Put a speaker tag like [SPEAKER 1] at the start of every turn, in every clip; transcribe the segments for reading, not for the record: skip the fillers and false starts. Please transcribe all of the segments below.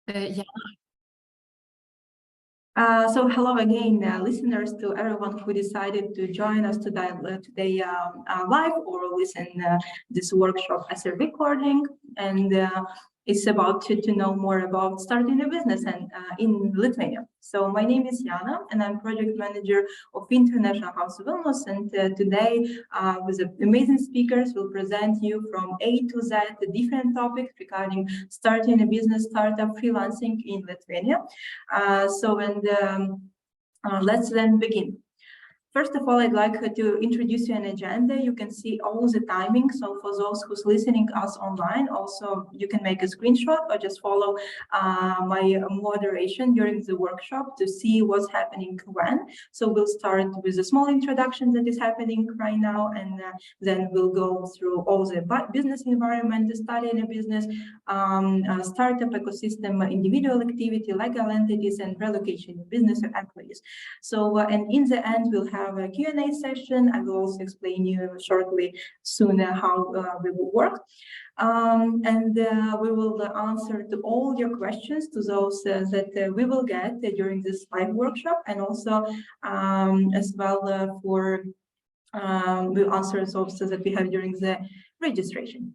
[SPEAKER 1] Yeah.
[SPEAKER 2] So hello again, listeners, to everyone who decided to join us today live or listen this workshop as a recording. And it's about to know more about starting a business and in Lithuania. So my name is Jana, and I'm project manager of International House of Vilnius. And today, with amazing speakers, we'll present you from A to Z the different topics regarding starting a business, startup, freelancing in Lithuania. Let's then begin. First of all, I'd like to introduce you an agenda. You can see all the timing. So for those who's listening us online, also you can make a screenshot or just follow my moderation during the workshop to see what's happening when. So we'll start with a small introduction that is happening right now, and then we'll go through all the business environment, starting a business, startup ecosystem, individual activity, legal entities, and relocation of business or employees. So, and in the end, we'll have a Q&A session. I will also explain you shortly soon how we will work. We will answer to all your questions, to those that we will get during this live workshop, and also as well for we'll answer those that we have during the registration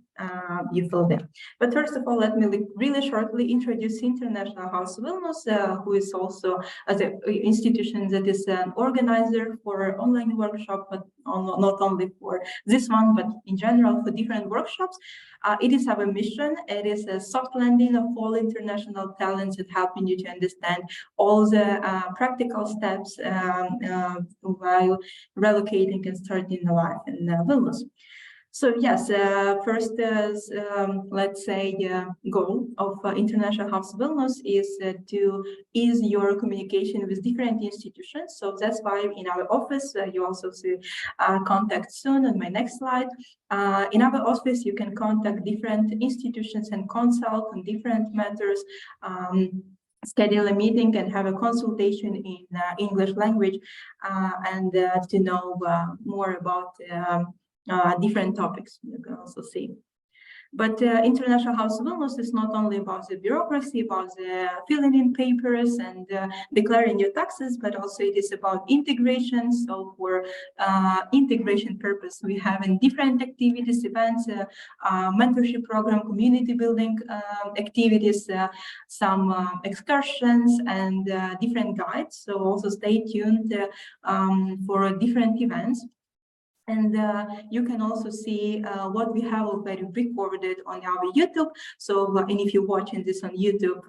[SPEAKER 2] you filled in. But first of all, let me really shortly introduce International House of Vilnius, who is also the institution that is an organizer for online workshop, but not only for this one, but in general for different workshops. It is our mission. It is a soft landing of all international talents that helping you to understand all the practical steps while relocating and starting a life in Vilnius. So yes, first, let's say the goal of International House of Vilnius is to ease your communication with different institutions. So that's why in our office, you also see contact soon on my next slide. In our office, you can contact different institutions and consult on different matters. Schedule a meeting and have a consultation in English language and to know more about different topics. You can also see. But International House of Vilnius is not only about the bureaucracy, about the filling in papers and declaring your taxes, but also it is about integration. So for integration purpose, we have in different activities, events, mentorship program, community building activities, some excursions and different guides. So also stay tuned for different events. And you can also see what we have already recorded on our YouTube. So, and if you're watching this on YouTube,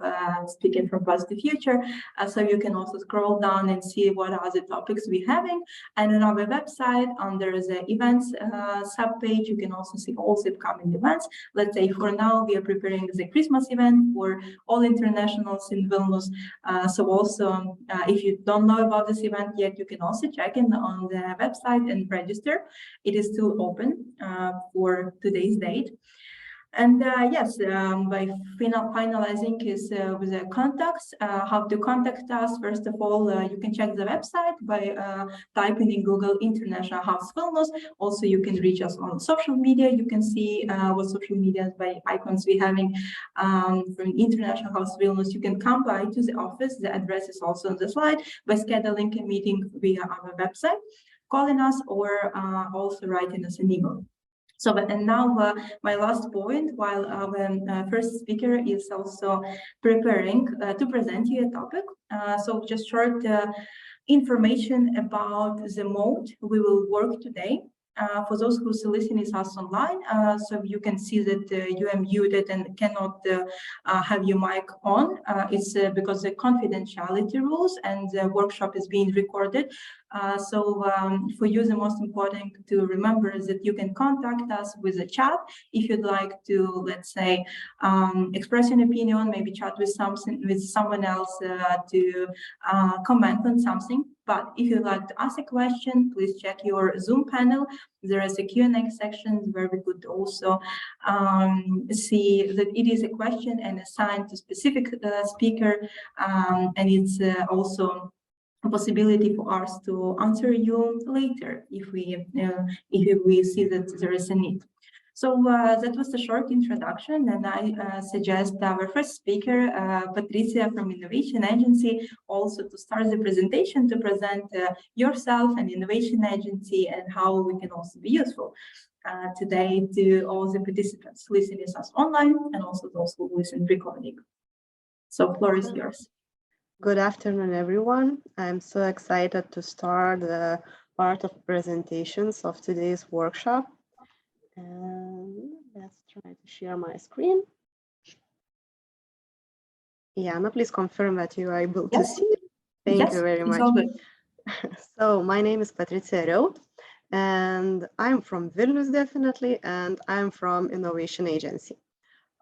[SPEAKER 2] speaking from past to future, so you can also scroll down and see what are the topics we're having. And on our website, under the events subpage, you can also see all the upcoming events. Let's say for now, we are preparing the Christmas event for all internationals in Vilnius. So also, if you don't know about this event yet, you can also check in on the website and register. It is still open for today's date. And yes, by finalizing is with the contacts, how to contact us. First of all, you can check the website by typing in Google International House Vilnius. Also, you can reach us on social media. You can see what social media by icons we're having from International House Vilnius. You can come by to the office. The address is also on the slide by scheduling a meeting via our website, calling us, or also writing us an email. So, and now my last point, while our first speaker is also preparing to present you a topic. So just short information about the mode we will work today. For those who's listening to us online, so you can see that you are muted and cannot have your mic on. It's because the confidentiality rules, and the workshop is being recorded. For you, the most important to remember is that you can contact us with a chat if you'd like to, let's say, express an opinion, maybe chat with someone else to comment on something. But if you'd like to ask a question, please check your Zoom panel. There is a Q&A section where we could also see that it is a question and assigned to specific speaker, and it's also a possibility for us to answer you later if we see that there is a need. So that was a short introduction, and I suggest our first speaker, Patricia from Innovation Agency, also to start the presentation to present yourself and Innovation Agency and how we can also be useful today to all the participants listening to us online and also those who listen recording. So floor is yours.
[SPEAKER 1] Good afternoon, everyone. I'm so excited to start the part of presentations of today's workshop. And let's try to share my screen. Jana, please confirm that you are able to see. Thank you very much. So my name is Patricia Reut, and I'm from Vilnius, definitely, and I'm from Innovation Agency.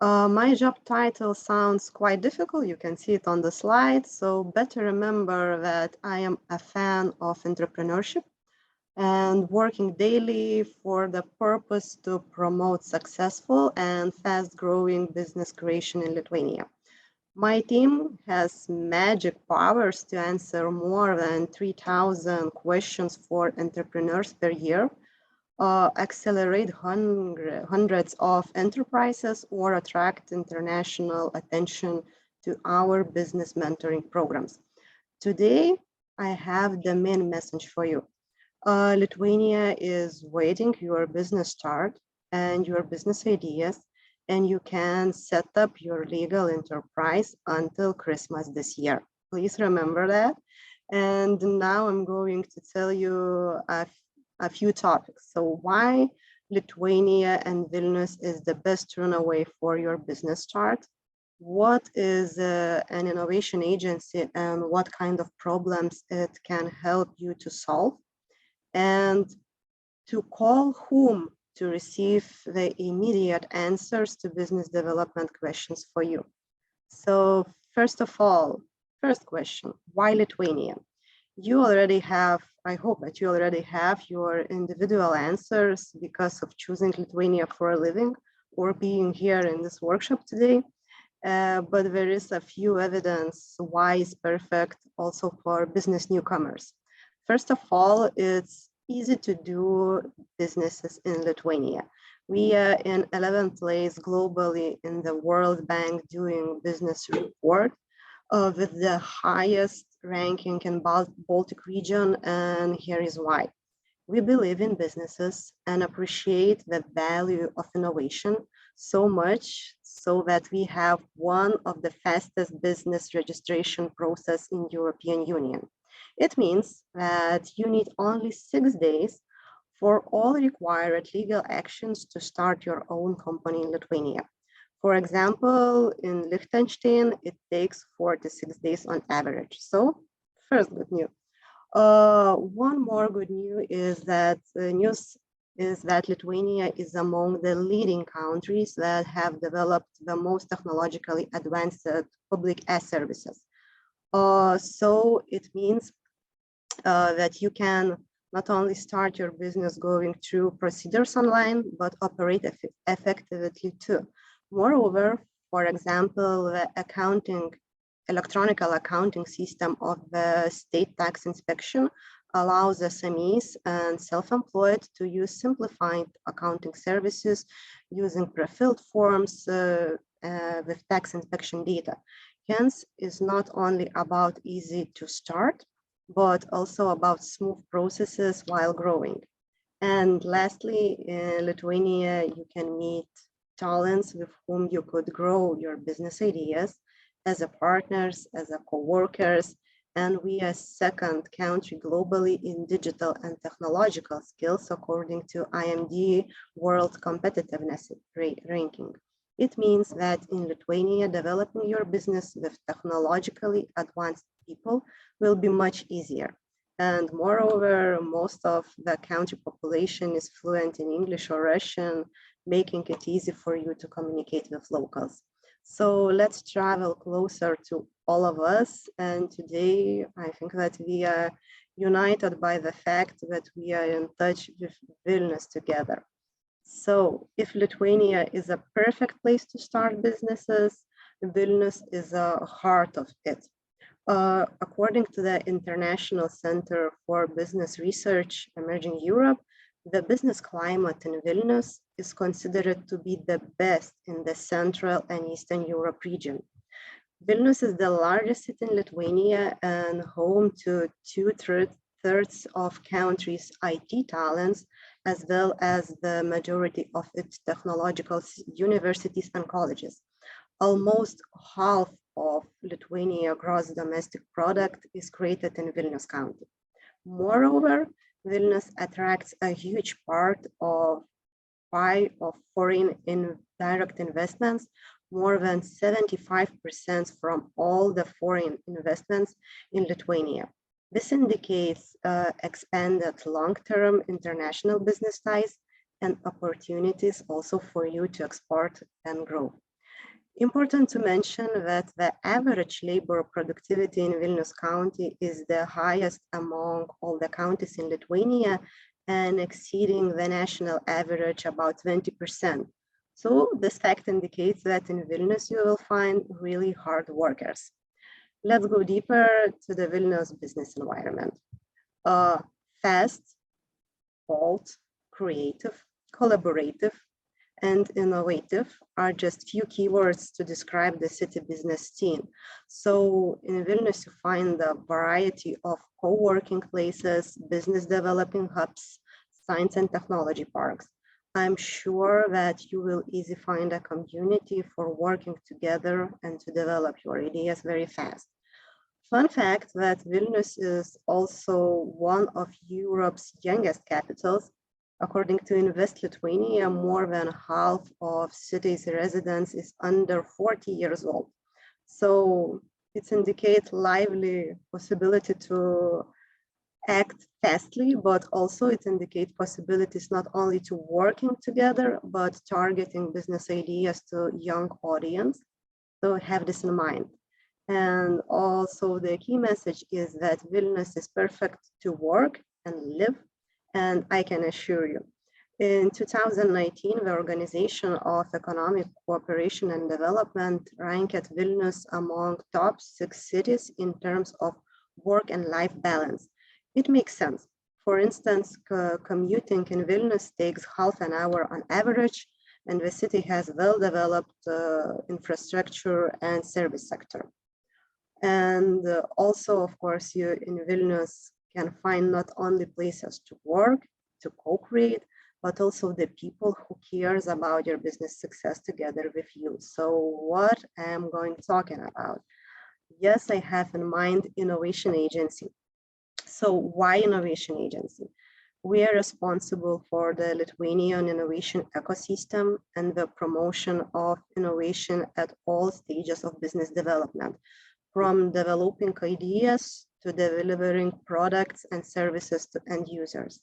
[SPEAKER 1] My job title sounds quite difficult. You can see it on the slide. So better remember that I am a fan of entrepreneurship and working daily for the purpose to promote successful and fast-growing business creation in Lithuania. My team has magic powers to answer more than 3,000 questions for entrepreneurs per year, accelerate hundreds of enterprises, or attract international attention to our business mentoring programs. Today, I have the main message for you. Lithuania is waiting your business start and your business ideas, and you can set up your legal enterprise until Christmas this year. Please remember that. And now I'm going to tell you a few topics. So why Lithuania and Vilnius is the best runaway for your business start? What is an innovation agency and what kind of problems it can help you to solve? And to call whom to receive the immediate answers to business development questions for you. So first of all, first question, why Lithuania? You already have, I hope that you already have your individual answers because of choosing Lithuania for a living or being here in this workshop today. But there is a few evidence why it's perfect also for business newcomers. First of all, it's easy to do businesses in Lithuania. We are in 11th place globally in the World Bank Doing Business report with the highest ranking in Baltic region, and here is why. We believe in businesses and appreciate the value of innovation so much so that we have one of the fastest business registration process in European Union. It means that you need only 6 days for all required legal actions to start your own company in Lithuania. For example, in Liechtenstein, it takes 4 to 6 days on average. So first good news. One more good news is that Lithuania is among the leading countries that have developed the most technologically advanced public e-services. So it means that you can not only start your business going through procedures online, but operate effectively too. Moreover, for example, the electronic accounting system of the state tax inspection allows SMEs and self-employed to use simplified accounting services using pre-filled forms with tax inspection data. Hence, it's not only about easy to start, but also about smooth processes while growing. And lastly, in Lithuania, you can meet talents with whom you could grow your business ideas as a partners, as a co-workers, and we are second country globally in digital and technological skills according to IMD World Competitiveness Ranking. It means that in Lithuania, developing your business with technologically advanced people will be much easier. And moreover, most of the country population is fluent in English or Russian, making it easy for you to communicate with locals. So let's travel closer to all of us. And today, I think that we are united by the fact that we are in touch with Vilnius together. So if Lithuania is a perfect place to start businesses, Vilnius is a heart of it. According to the International Center for Business Research, Emerging Europe, The business climate in Vilnius is considered to be the best in the Central and Eastern Europe region. Vilnius is the largest city in Lithuania and home to two-thirds of country's IT talents, as well as the majority of its technological universities and colleges. Almost half of Lithuania gross domestic product is created in Vilnius County. Moreover, Vilnius attracts a huge part of pie of foreign direct investments, more than 75% from all the foreign investments in Lithuania. This indicates expanded long-term international business ties and opportunities also for you to export and grow. Important to mention that the average labor productivity in Vilnius County is the highest among all the counties in Lithuania and exceeding the national average about 20%. So this fact indicates that in Vilnius you will find really hard workers. Let's go deeper to the Vilnius business environment. Fast, bold, creative, collaborative, and innovative are just few keywords to describe the city business scene. So in Vilnius, you find a variety of co-working places, business developing hubs, science and technology parks. I'm sure that you will easily find a community for working together and to develop your ideas very fast. Fun fact that Vilnius is also one of Europe's youngest capitals. According to Invest Lithuania, more than half of city's residents is under 40 years old. So it indicates lively possibility to act fastly, but also it indicates possibilities not only to working together, but targeting business ideas to young audience. So have this in mind. And also the key message is that Vilnius is perfect to work and live. And I can assure you, in 2019, the Organization of Economic Cooperation and Development ranked Vilnius among top 6 cities in terms of work and life balance. It makes sense. For instance, commuting in Vilnius takes half an hour on average, and the city has well-developed infrastructure and service sector. And also, of course, you in Vilnius can find not only places to work, to co-create, but also the people who cares about your business success together with you. So what am I going talking about? Yes, I have in mind Innovation Agency. So why Innovation Agency? We are responsible for the Lithuanian innovation ecosystem and the promotion of innovation at all stages of business development, from developing ideas to delivering products and services to end users.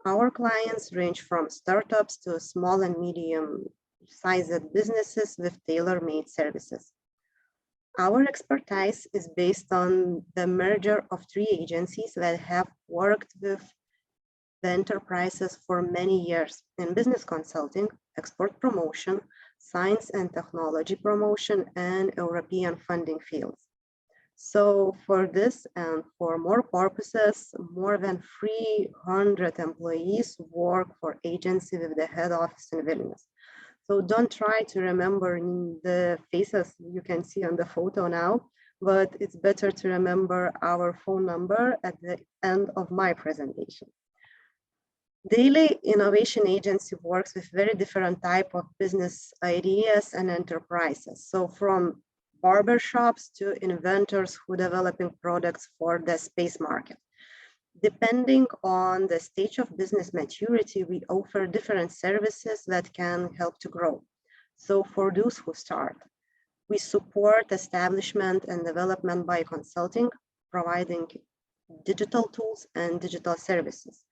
[SPEAKER 1] Our clients range from startups to small and medium-sized businesses with tailor-made services. Our expertise is based on the merger of 3 agencies that have worked with the enterprises for many years in business consulting, export promotion, science and technology promotion, and European funding fields. So for this and for more purposes, more than 300 employees work for agency with the head office in Vilnius. So don't try to remember the faces you can see on the photo now, but it's better to remember our phone number at the end of my presentation. Daily Innovation Agency works with very different type of business ideas and enterprises. So from barbershops to inventors who developing products for the space market. Depending on the stage of business maturity, we offer different services that can help to grow. So for those who start, we support establishment and development by consulting, providing digital tools and digital services.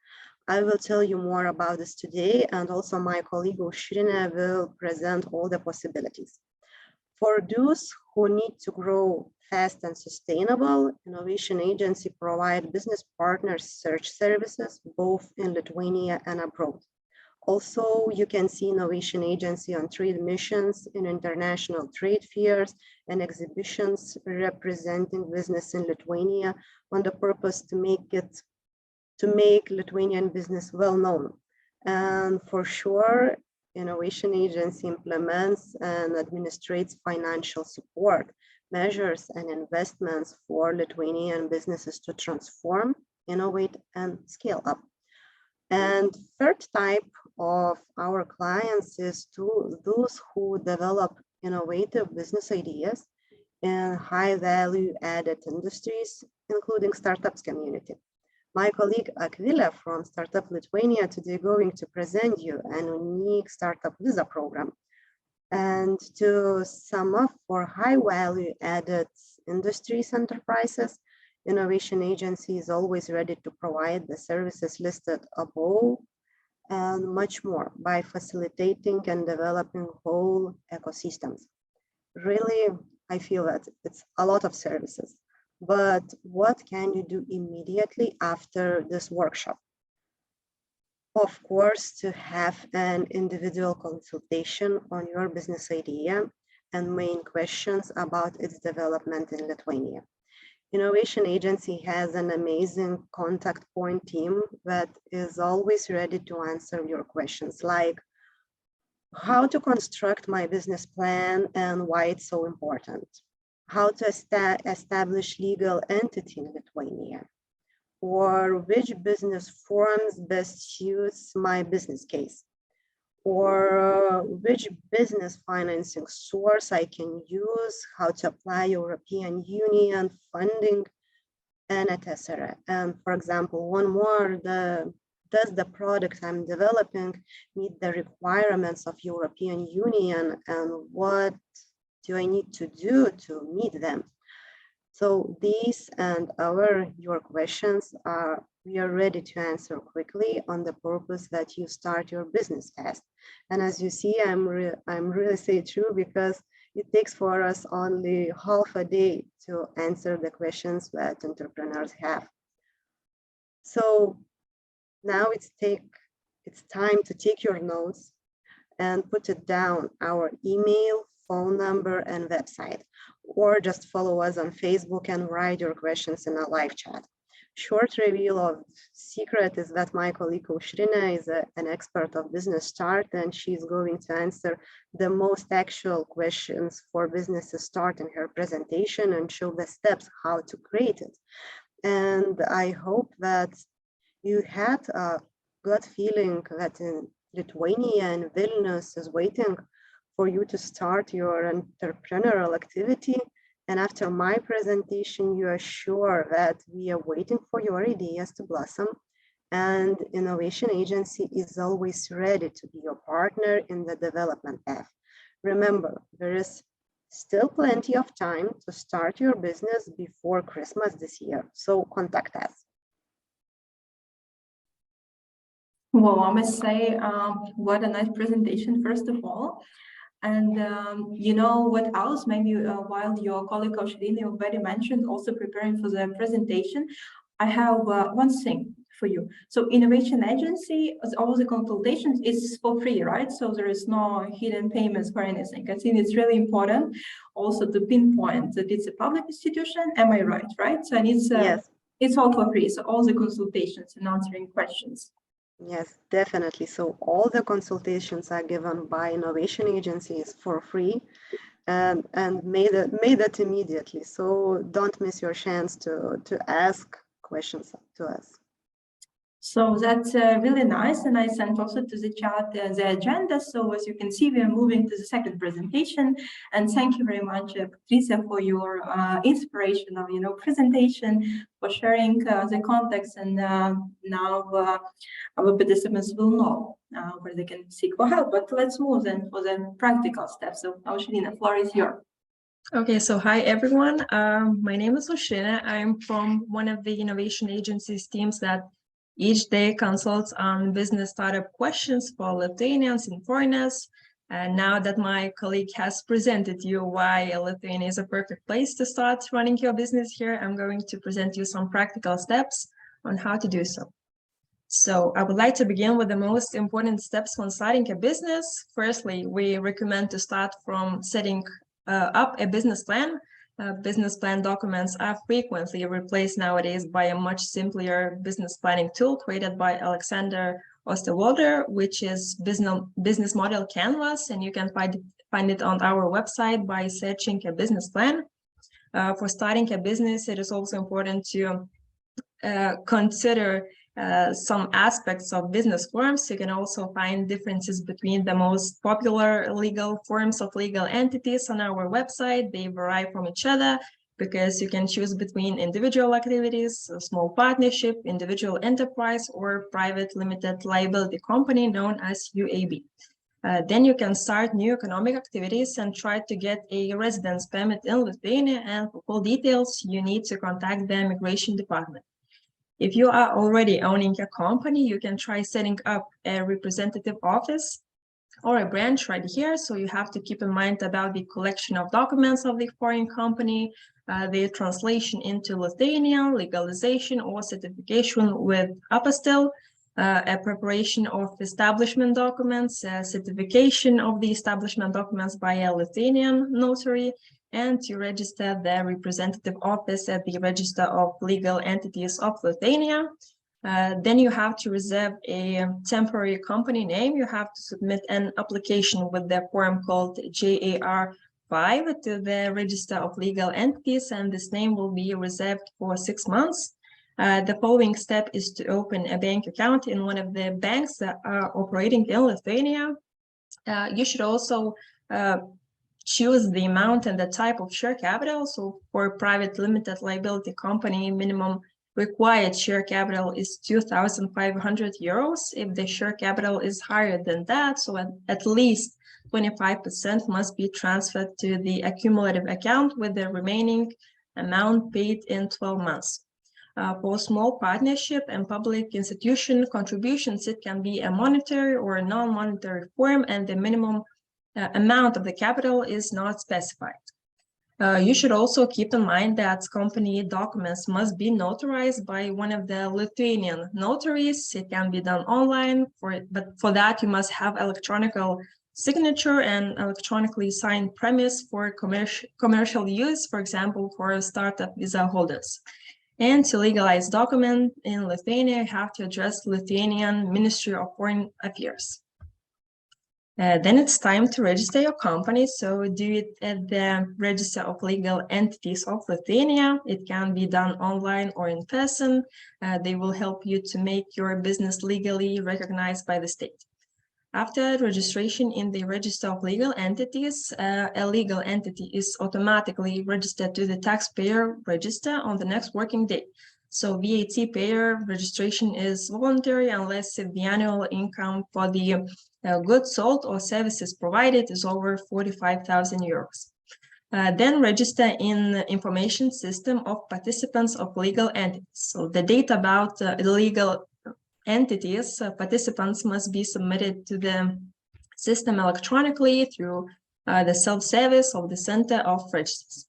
[SPEAKER 1] I will tell you more about this today, and also my colleague Aušrinė will present all the possibilities. For those who need to grow fast and sustainable, Innovation Agency provide business partners search services, both in Lithuania and abroad. Also, you can see Innovation Agency on trade missions in international trade fairs and exhibitions representing business in Lithuania on the purpose to make Lithuanian business well known. And for sure, Innovation Agency implements and administrates financial support measures and investments for Lithuanian businesses to transform, innovate, and scale up. And third type of our clients is to those who develop innovative business ideas in high value added industries, including startups community. My colleague Akvila from Startup Lithuania today going to present you an unique startup visa program. And to sum up, for high value added industries enterprises, Innovation Agency is always ready to provide the services listed above and much more by facilitating and developing whole ecosystems. Really, I feel that it's a lot of services. But what can you do immediately after this workshop? Of course, to have an individual consultation on your business idea and main questions about its development in Lithuania. Innovation Agency has an amazing contact point team that is always ready to answer your questions, like how to construct my business plan and why it's so important, how to establish legal entity in Lithuania, or which business forms best suits my business case, or which business financing source I can use, how to apply European Union funding, and etc. And for example, one more, does the product I'm developing meet the requirements of European Union, and what do I need to do to meet them? So these and your questions we are ready to answer quickly on the purpose that you start your business fast. And as you see, I'm really say true, because it takes for us only half a day to answer the questions that entrepreneurs have. So now it's time to take your notes and put it down, our email, phone number, and website, or just follow us on Facebook and write your questions in a live chat. Short reveal of secret is that my colleague Aušrinė is an expert of business start, and she's going to answer the most actual questions for business to start in her presentation and show the steps how to create it. And I hope that you had a good feeling that in Lithuania and Vilnius is waiting for you to start your entrepreneurial activity. And after my presentation, you are sure that we are waiting for your ideas to blossom. And Innovation Agency is always ready to be your partner in the development path. Remember, there is still plenty of time to start your business before Christmas this year. So contact us.
[SPEAKER 2] Well, I must say, what a nice presentation, first of all. And you know what else, maybe while your colleague Aušrinė already mentioned, also preparing for the presentation, I have one thing for you. So Innovation Agency, all the consultations is for free, right? So there is no hidden payments for anything. I think it's really important also to pinpoint that it's a public institution. Am I right? Right? So
[SPEAKER 1] Yes.
[SPEAKER 2] It's all for free. So all the consultations and answering questions.
[SPEAKER 1] Yes, definitely. So all the consultations are given by Innovation Agencies for free, and made it immediately. So don't miss your chance to ask questions to us.
[SPEAKER 2] So that's really nice, and I sent also to the chat the agenda. So as you can see, we are moving to the second presentation. And thank you very much, Patricia, for your inspirational, presentation, for sharing the context. And now our participants will know where they can seek for help. But let's move then for the practical steps. So Aušrinė, the floor is yours.
[SPEAKER 3] Okay, so hi everyone. My name is Aušrinė. I'm from one of the Innovation Agency's teams that each day consults on business startup questions for Lithuanians and foreigners. And now that my colleague has presented you why Lithuania is a perfect place to start running your business here, I'm going to present you some practical steps on how to do so. So I would like to begin with the most important steps when starting a business. Firstly, we recommend to start from setting up a business plan. Business plan documents are frequently replaced nowadays by a much simpler business planning tool created by Alexander Osterwalder, which is business model canvas, and you can find it on our website by searching a business plan. For starting a business, it is also important to consider some aspects of business forms. You can also find differences between the most popular legal forms of legal entities on our website. They vary from each other because you can choose between individual activities, a small partnership, individual enterprise, or private limited liability company known as UAB. Then you can start new economic activities and try to get a residence permit in Lithuania, and for full details, you need to contact the immigration department. If you are already owning a company, you can try setting up a representative office or a branch right here. So you have to keep in mind about the collection of documents of the foreign company, the translation into Lithuanian, legalization or certification with apostille, a preparation of establishment documents, a certification of the establishment documents by a Lithuanian notary, and to register the representative office at the Register of Legal Entities of Lithuania. Then you have to reserve a temporary company name. You have to submit an application with the form called JAR5 to the Register of Legal Entities, and this name will be reserved for 6 months. The following step is to open a bank account in one of the banks that are operating in Lithuania. You should also choose the amount and the type of share capital. So for a private limited liability company, minimum required share capital is 2,500 euros. If the share capital is higher than that, so at least 25% must be transferred to the accumulative account with the remaining amount paid in 12 months. For small partnership and public institution contributions, it can be a monetary or a non-monetary form, and the minimum amount of the capital is not specified. You should also keep in mind that company documents must be notarized by one of the Lithuanian notaries. It can be done online, but for that you must have electronic signature and electronically signed premise for commercial use, for example, for startup visa holders. And to legalize document in Lithuania, you have to address Lithuanian Ministry of Foreign Affairs. Then it's time to register your company. So do it at the Register of Legal Entities of Lithuania. It can be done online or in person. They will help you to make your business legally recognized by the state. After registration in the Register of Legal Entities, a legal entity is automatically registered to the taxpayer register on the next working day. So VAT payer registration is voluntary unless if the annual income for the goods sold or services provided is over 45,000 euros. Then register in the information system of participants of legal entities. So the data about legal entities, participants must be submitted to the system electronically through the self-service of the Center of Registers.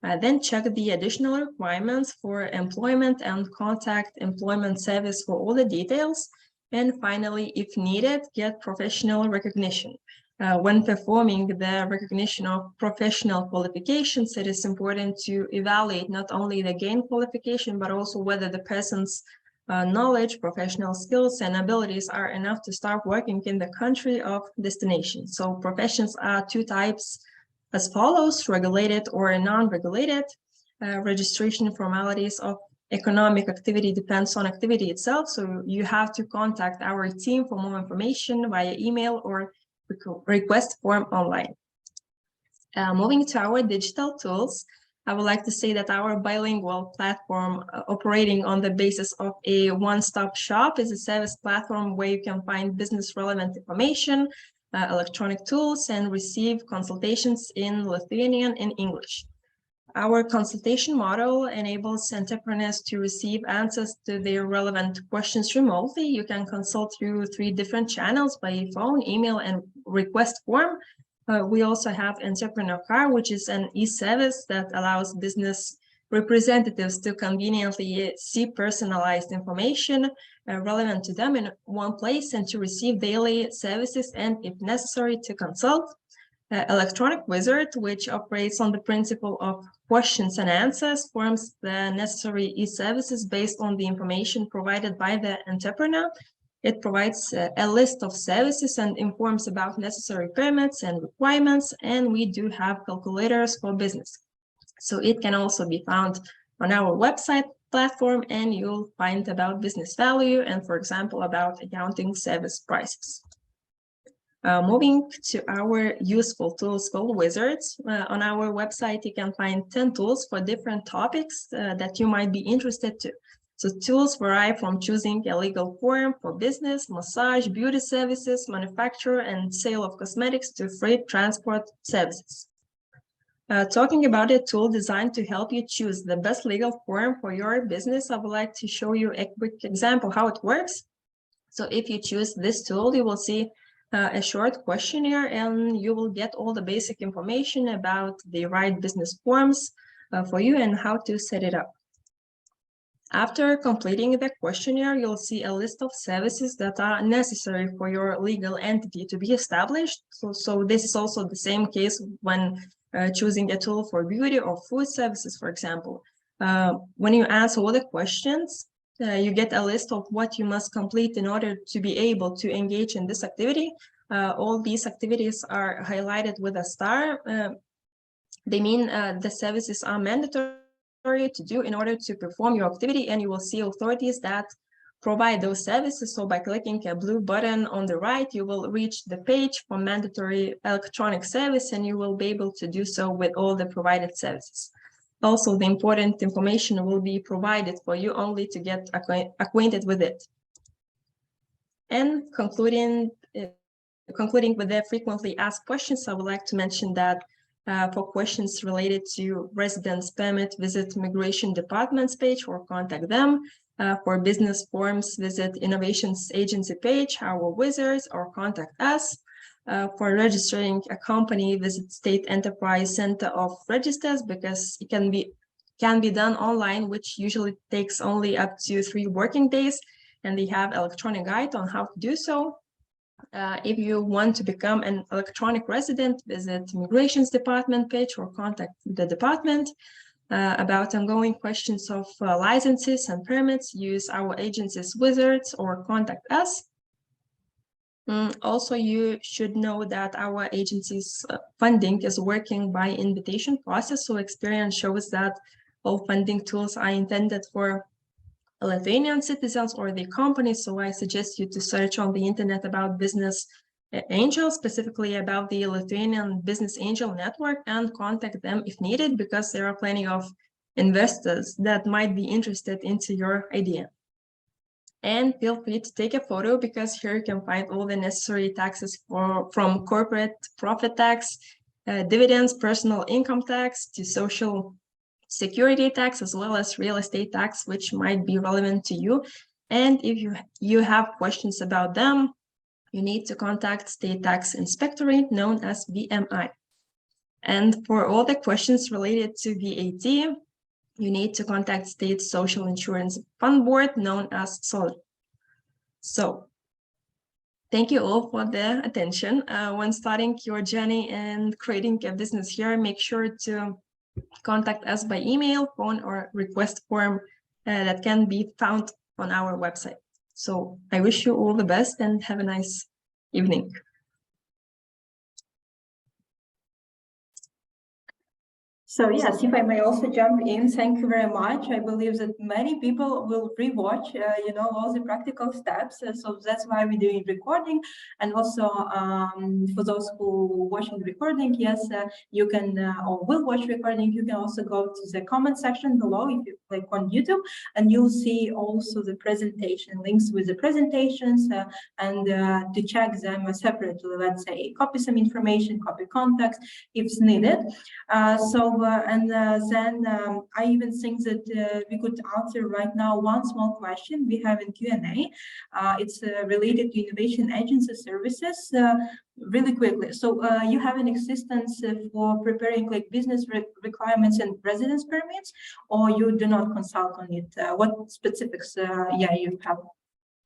[SPEAKER 3] Then check the additional requirements for employment and contact employment service for all the details. And finally, if needed, get professional recognition. When performing the recognition of professional qualifications, it is important to evaluate not only the gained qualification, but also whether the person's knowledge, professional skills, and abilities are enough to start working in the country of destination. So professions are two types as follows: regulated or non-regulated. Registration formalities of economic activity depends on activity itself, so you have to contact our team for more information via email or request form online. Moving to our digital tools, I would like to say that our bilingual platform operating on the basis of a one-stop shop is a service platform where you can find business relevant information, electronic tools, and receive consultations in Lithuanian and English. Our consultation model enables entrepreneurs to receive answers to their relevant questions remotely. You can consult through 3 different channels: by phone, email, and request form. We also have Entrepreneur Car, which is an e-service that allows business representatives to conveniently see personalized information relevant to them in one place and to receive daily services and, if necessary, to consult. Electronic Wizard, which operates on the principle of questions and answers, forms the necessary e-services based on the information provided by the entrepreneur. It provides a list of services and informs about necessary permits and requirements, and we do have calculators for business. So it can also be found on our website platform, and you'll find about business value and, for example, about accounting service prices. Moving to our useful tools called wizards. On our website, you can find 10 tools for different topics that you might be interested to. So tools vary from choosing a legal form for business, massage, beauty services, manufacture and sale of cosmetics to freight transport services. Talking about a tool designed to help you choose the best legal form for your business, I would like to show you a quick example how it works. So if you choose this tool, you will see a short questionnaire, and you will get all the basic information about the right business forms for you and how to set it up. After completing the questionnaire, you'll see a list of services that are necessary for your legal entity to be established. So this is also the same case when choosing a tool for beauty or food services, for example. When you answer all the questions, you get a list of what you must complete in order to be able to engage in this activity. All these activities are highlighted with a star. They mean the services are mandatory to do in order to perform your activity, and you will see authorities that provide those services. So by clicking a blue button on the right, you will reach the page for mandatory electronic service, and you will be able to do so with all the provided services. Also, the important information will be provided for you only to get acquainted with it. And concluding with the frequently asked questions, I would like to mention that for questions related to residence permit, visit Migration Department's page or contact them. For business forms, visit Innovations Agency page, our wizards, or contact us. For registering a company, visit State Enterprise Center of Registers, because it can be done online, which usually takes only up to 3 working days, and they have electronic guide on how to do so. If you want to become an electronic resident, visit Immigration's Department page or contact the department. About ongoing questions of licenses and permits, use our agency's wizards or contact us. Also, you should know that our agency's funding is working by invitation process, so experience shows that all funding tools are intended for Lithuanian citizens or the companies. So I suggest you to search on the internet about business angels, specifically about the Lithuanian Business Angel Network, and contact them if needed, because there are plenty of investors that might be interested into your idea. And feel free to take a photo, because here you can find all the necessary taxes from corporate profit tax, dividends, personal income tax, to social security tax, as well as real estate tax, which might be relevant to you. And if you have questions about them, you need to contact State Tax Inspectorate, known as VMI. And for all the questions related to VAT, you need to contact State Social Insurance Fund Board, known as SOL. So thank you all for the attention. When starting your journey and creating a business here, make sure to contact us by email, phone, or request form that can be found on our website. So I wish you all the best and have a nice evening.
[SPEAKER 2] So yes, if I may also jump in, thank you very much. I believe that many people will rewatch, all the practical steps. So that's why we're doing recording. And also for those who watching the recording, yes, you can or will watch recording. You can also go to the comment section below if you click on YouTube, and you'll see also the presentation links with the presentations and to check them separately. Let's say copy some information, copy contacts if needed. Then I even think that we could answer right now one small question we have in Q&A. It's related to Innovation Agency services really quickly. So you have an assistance for preparing like business requirements and residence permits, or you do not consult on it? What specifics you have?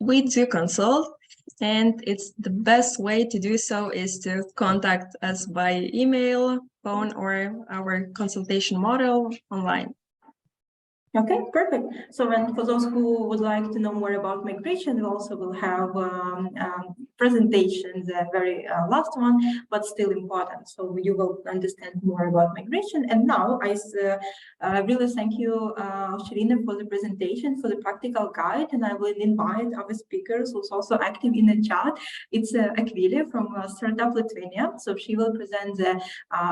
[SPEAKER 3] We do consult, and it's the best way to do so is to contact us by email, phone, or our consultation model online.
[SPEAKER 2] Okay, perfect. So, and for those who would like to know more about migration, we also will have presentations, a very last one, but still important. So you will understand more about migration. And now I really thank you, Shirina, for the presentation, for the practical guide. And I will invite our speakers who's also active in the chat. It's Akvilė from Startup Lithuania. So she will present the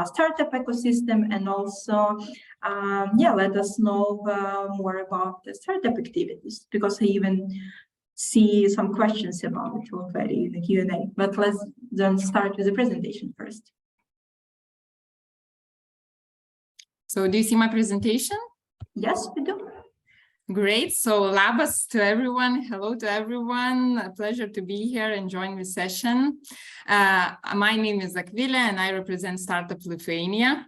[SPEAKER 2] startup ecosystem and also let us know more about the startup activities, because I even see some questions about it already in the Q&A. But let's then start with the presentation first.
[SPEAKER 4] So do you see my presentation?
[SPEAKER 2] Yes, we do.
[SPEAKER 4] Great. So labas to everyone. Hello to everyone. A pleasure to be here and join the session. My name is Akvilė and I represent Startup Lithuania.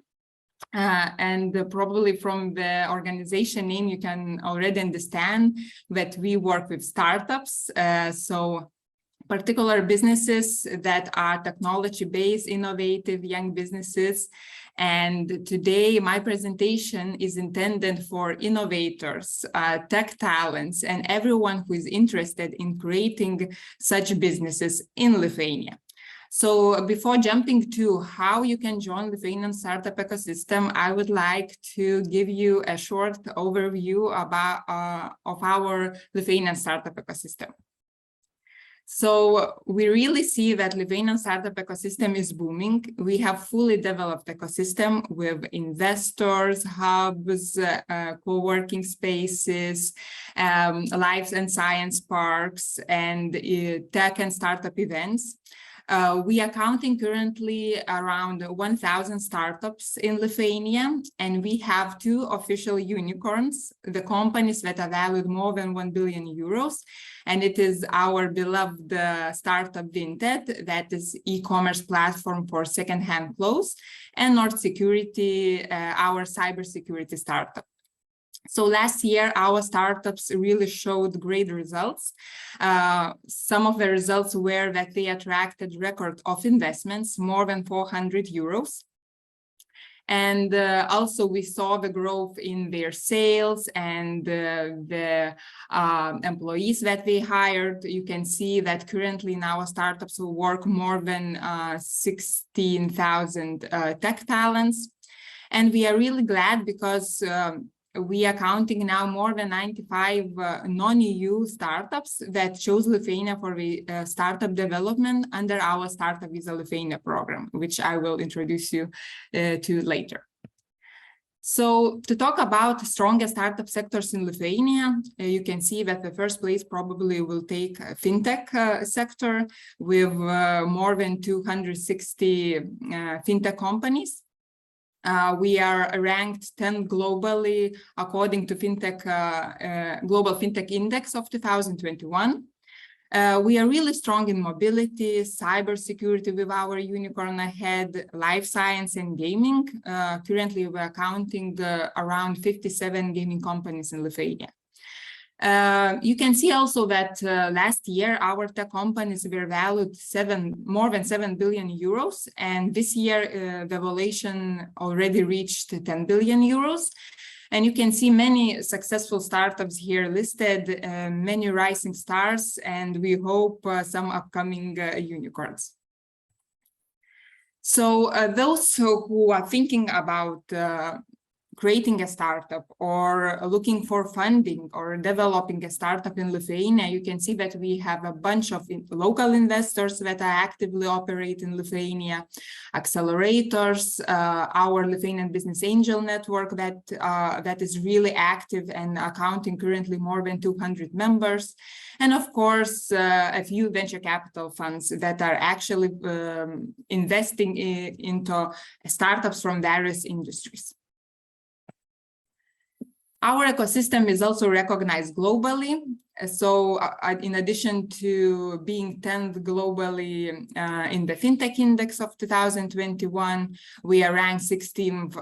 [SPEAKER 4] And probably from the organization name, you can already understand that we work with startups. So particular businesses that are technology-based, innovative, young businesses. And today, my presentation is intended for innovators, tech talents, and everyone who is interested in creating such businesses in Lithuania. So before jumping to how you can join Lithuanian startup ecosystem, I would like to give you a short overview about of our Lithuanian startup ecosystem. So we really see that Lithuanian startup ecosystem is booming. We have fully developed ecosystem with investors, hubs, co-working spaces, life and science parks, and tech and startup events. We are counting currently around 1,000 startups in Lithuania, and we have 2 official unicorns, the companies that are valued more than 1 billion euros. And it is our beloved startup Vinted, that is e-commerce platform for second-hand clothes, and Nord Security, our cybersecurity startup. So last year, our startups really showed great results. Some of the results were that they attracted record of investments, more than 400 euros. And also we saw the growth in their sales and the employees that they hired. You can see that currently in our startups will work more than 16,000 tech talents. And we are really glad because we are counting now more than 95 non-EU startups that chose Lithuania for the startup development under our Startup Visa Lithuania program, which I will introduce you to later. So to talk about strongest startup sectors in Lithuania, you can see that the first place probably will take fintech sector with more than 260 fintech companies. We are ranked 10 globally according to Global Fintech Index of 2021. We are really strong in mobility, cybersecurity with our unicorn ahead, life science and gaming. Currently, we are counting around 57 gaming companies in Lithuania. You can see also that last year our tech companies were valued more than 7 billion euros, and this year the valuation already reached 10 billion euros. And you can see many successful startups here listed, many rising stars, and we hope some upcoming unicorns. So those who are thinking about creating a startup or looking for funding or developing a startup in Lithuania, you can see that we have a bunch of local investors that are actively operate in Lithuania, accelerators, our Lithuanian Business Angel Network that is really active and accounting currently more than 200 members. And of course, a few venture capital funds that are actually investing into startups from various industries. Our ecosystem is also recognized globally. So in addition to being 10th globally in the FinTech Index of 2021, we are ranked 16th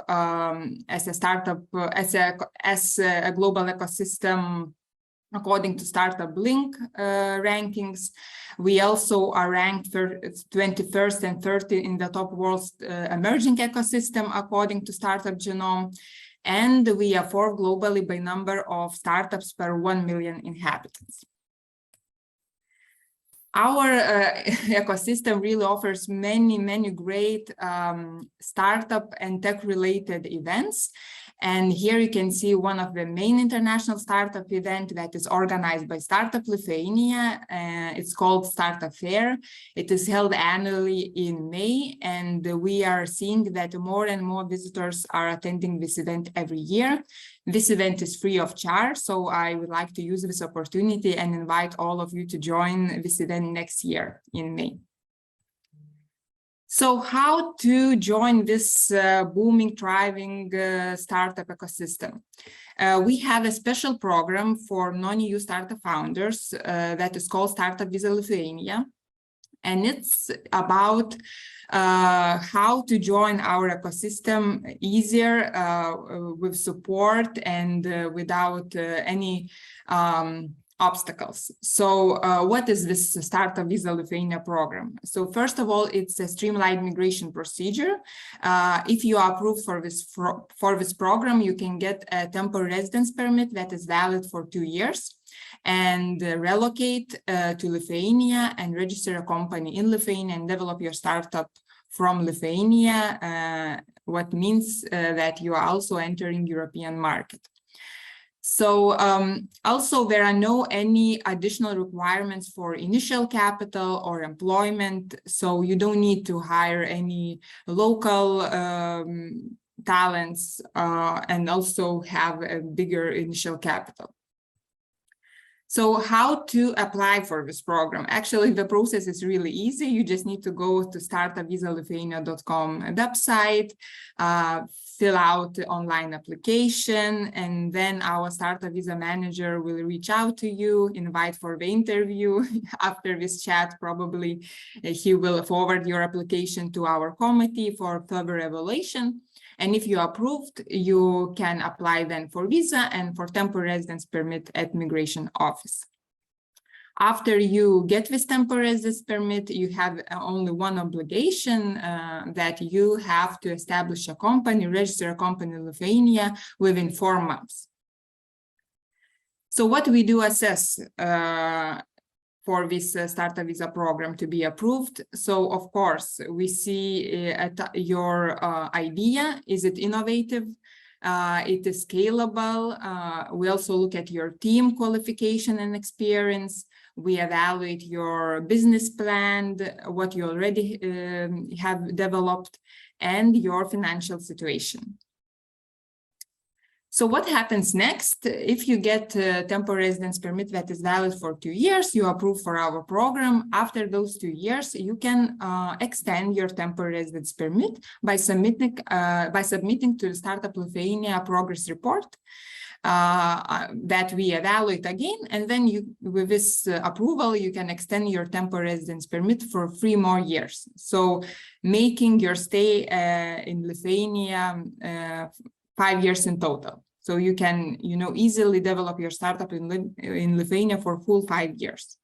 [SPEAKER 4] as a startup, as a global ecosystem according to Startup Link rankings. We also are ranked 21st and 30th in the top world's emerging ecosystem according to Startup Genome. and we are fourth globally by number of startups per 1 million inhabitants. Our ecosystem really offers many great startup and tech-related events. And here you can see one of the main international startup event that is organized by Startup Lithuania. It's called Startup Fair. It is held annually in May, and we are seeing that more and more visitors are attending this event every year. This event is free of charge, so I would like to use this opportunity and invite all of you to join this event next year in May. So how to join this booming, thriving startup ecosystem? We have a special program for non-EU startup founders that is called Startup Visa Lithuania. And it's about how to join our ecosystem easier with support and without any obstacles. So what is this Startup Visa Lithuania program? So first of all, it's a streamlined migration procedure. If you are approved for this program, you can get a temporary residence permit that is valid for 2 years and relocate to Lithuania and register a company in Lithuania and develop your startup from Lithuania, what means that you are also entering European market. So also there are no any additional requirements for initial capital or employment, so you don't need to hire any local talents and also have a bigger initial capital. So how to apply for this program? Actually, the process is really easy. You just need to go to startupvisalithuania.com website, fill out the online application, and then our Startup Visa manager will reach out to you, invite for the interview. After this chat, probably he will forward your application to our committee for further evaluation. And if you are approved, you can apply then for visa and for temporary residence permit at migration office. After you get this temporary residence permit, you have only one obligation that you have to establish a company, register a company in Lithuania within 4 months. So what we do assess for this Startup Visa program to be approved. So of course, we see your idea, is it innovative? It is scalable. We also look at your team qualification and experience. We evaluate your business plan, what you already have developed, and your financial situation. So what happens next? If you get a temporary residence permit that is valid for 2 years, you are approved for our program. After those 2 years, you can extend your temporary residence permit by submitting to the Startup Lithuania progress report that we evaluate again. And then with this approval, you can extend your temporary residence permit for 3 more years. So making your stay in Lithuania 5 years in total. So you can, easily develop your startup in Lithuania for full 5 years.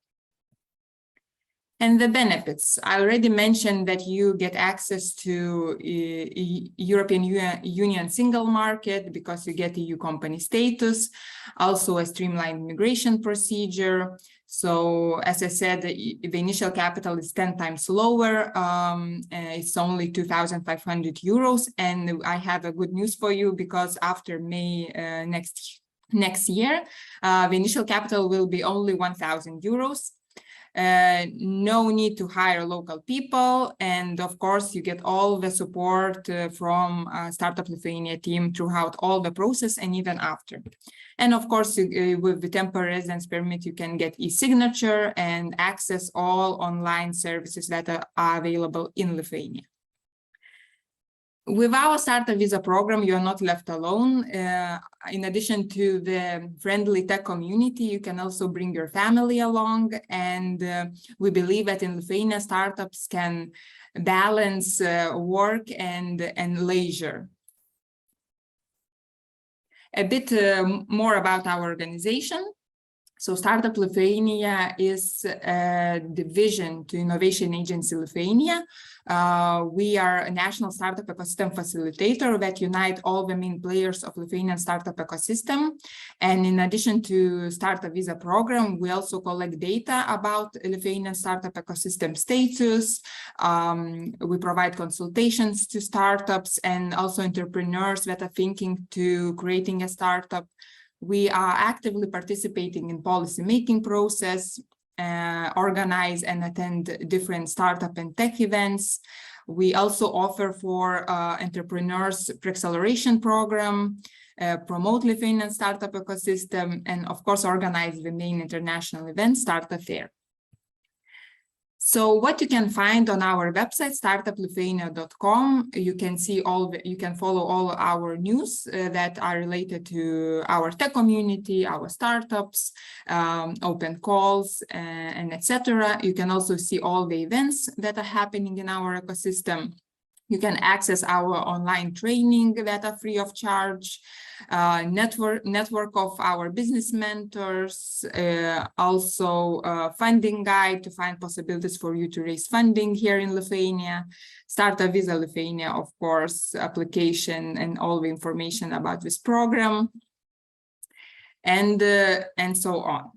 [SPEAKER 4] And the benefits, I already mentioned that you get access to European Union single market because you get EU company status, also a streamlined migration procedure. So as I said, the initial capital is 10 times lower. It's only 2,500 euros. And I have a good news for you because after May next year, the initial capital will be only 1,000 euros. No need to hire local people, and of course you get all the support from Startup Lithuania team throughout all the process and even after. And of course with the temporary residence permit you can get e-signature and access all online services that are available in Lithuania. With our Startup Visa program, you are not left alone. In addition to the friendly tech community, you can also bring your family along. And we believe that in Lithuania, startups can balance work and leisure. A bit more about our organization. So Startup Lithuania is a division to Innovation Agency Lithuania. We are a national startup ecosystem facilitator that unite all the main players of Lithuanian startup ecosystem. And in addition to Startup Visa program, we also collect data about Lithuanian startup ecosystem status. We provide consultations to startups and also entrepreneurs that are thinking to creating a startup. We are actively participating in policy-making process, organize and attend different startup and tech events. We also offer for entrepreneurs pre-acceleration program, promote Lithuanian startup ecosystem, and of course, organize the main international event, Startup Fair. So what you can find on our website, startuplithuania.com, you can see you can follow all our news that are related to our tech community, our startups, open calls, and etc. You can also see all the events that are happening in our ecosystem. You can access our online training that are free of charge, network of our business mentors, also funding guide to find possibilities for you to raise funding here in Lithuania, Startup Visa Lithuania, of course, application and all the information about this program, and so on.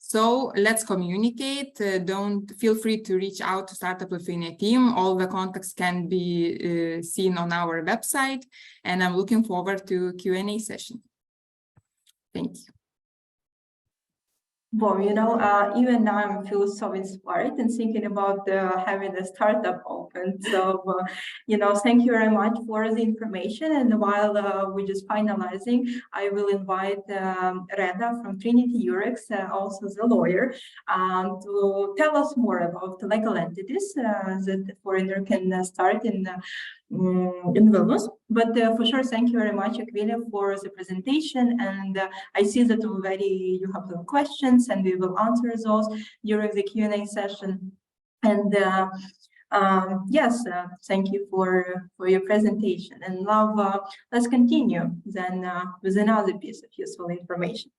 [SPEAKER 4] So let's communicate. Don't feel free to reach out to Startup Lithuania team. All the contacts can be seen on our website, and I'm looking forward to Q&A session. Thank you.
[SPEAKER 2] Well, even now I feel so inspired and thinking about having a startup open. So, thank you very much for the information. And while we're just finalizing, I will invite Reda from Trinity Eurex, also the lawyer, to tell us more about the legal entities that the foreigner can start in Vilnius. But for sure, thank you very much, Akvilė, for the presentation. And I see that already you have some questions, and we will answer those during the Q&A session. And yes, thank you for your presentation. And now let's continue then with another piece of useful information.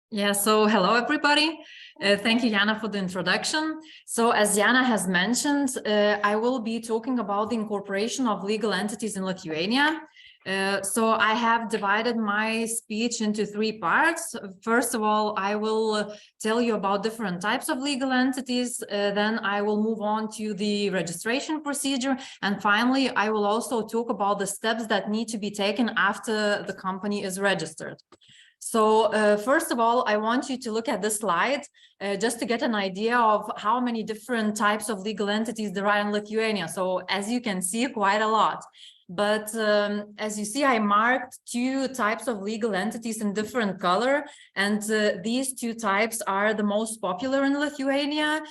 [SPEAKER 5] Yeah, so hello, everybody. Thank you, Jana, for the introduction. So as Jana has mentioned, I will be talking about the incorporation of legal entities in Lithuania. So I have divided my speech into 3 parts. First of all, I will tell you about different types of legal entities. Then I will move on to the registration procedure. And finally, I will also talk about the steps that need to be taken after the company is registered. So first of all, I want you to look at this slide just to get an idea of how many different types of legal entities there are in Lithuania. So as you can see, quite a lot. But as you see, I marked 2 types of legal entities in different color, and these 2 types are the most popular in Lithuania.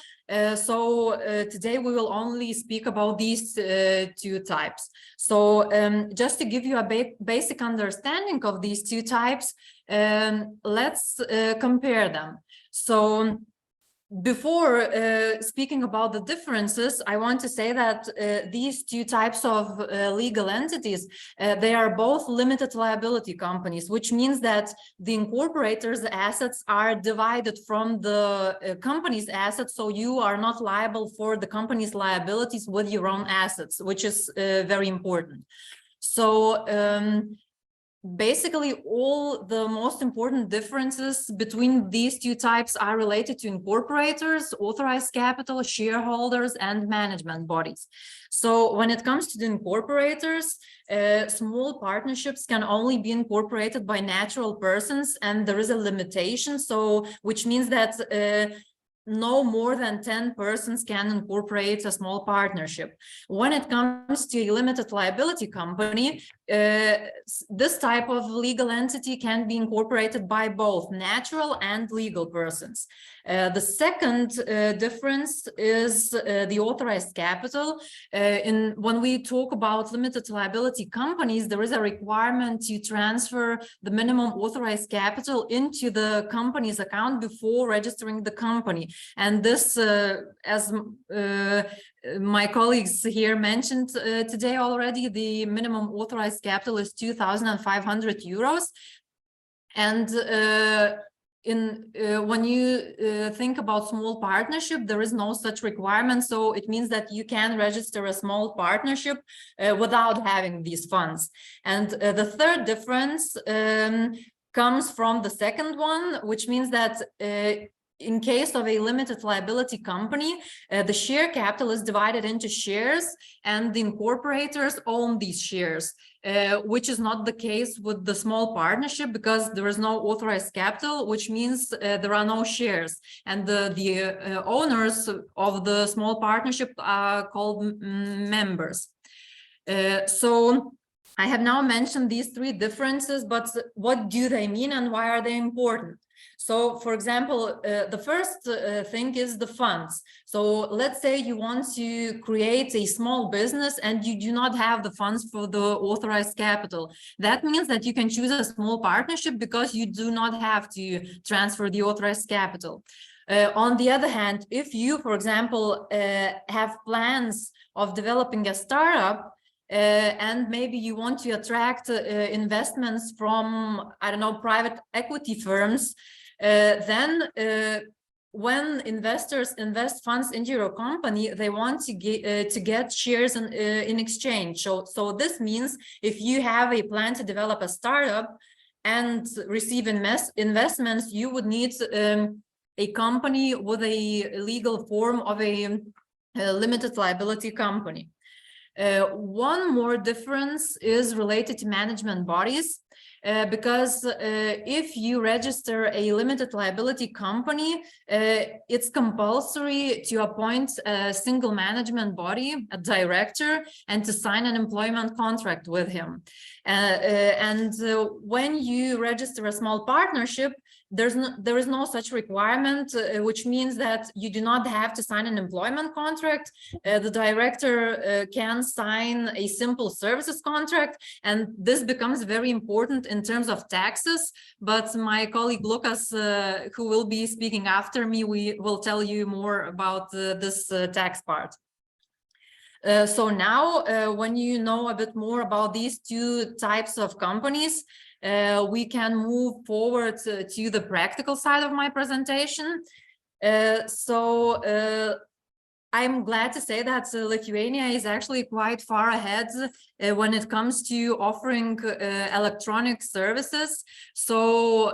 [SPEAKER 5] So today we will only speak about these 2 types. So just to give you a basic understanding of these 2 types, let's compare them. So before speaking about the differences, I want to say that these 2 types of legal entities, they are both limited liability companies, which means that the incorporator's assets are divided from the company's assets, so you are not liable for the company's liabilities with your own assets, which is very important. So basically, all the most important differences between these 2 types are related to incorporators, authorized capital, shareholders, and management bodies. So when it comes to the incorporators, small partnerships can only be incorporated by natural persons, and there is a limitation, so which means that no more than 10 persons can incorporate a small partnership. When it comes to a limited liability company, this type of legal entity can be incorporated by both natural and legal persons. The second difference is the authorized capital. When we talk about limited liability companies, there is a requirement to transfer the minimum authorized capital into the company's account before registering the company. And this, as my colleagues here mentioned today already, the minimum authorized capital is 2,500 euros. And when you think about small partnership, there is no such requirement. So it means that you can register a small partnership without having these funds. And the third difference comes from the second one, which means that in case of a limited liability company, the share capital is divided into shares and the incorporators own these shares, which is not the case with the small partnership because there is no authorized capital, which means there are no shares. And the owners of the small partnership are called members. So I have now mentioned these three differences, but what do they mean and why are they important? So, for example, the first thing is the funds. So let's say you want to create a small business and you do not have the funds for the authorized capital. That means that you can choose a small partnership because you do not have to transfer the authorized capital. On the other hand, if you, for example, have plans of developing a startup, and maybe you want to attract investments from, I don't know, private equity firms, then when investors invest funds into your company, they want to get shares in exchange. So this means if you have a plan to develop a startup and receive investments, you would need a company with a legal form of a limited liability company. One more difference is related to management bodies, because if you register a limited liability company, it's compulsory to appoint a single management body, a director, and to sign an employment contract with him. When you register a small partnership, there is no such requirement, which means that you do not have to sign an employment contract. The director can sign a simple services contract, and this becomes very important in terms of taxes. But my colleague Lucas, who will be speaking after me, we will tell you more about this tax part. So now, when you know a bit more about these two types of companies, we can move forward to the practical side of my presentation. I'm glad to say that Lithuania is actually quite far ahead when it comes to offering electronic services. So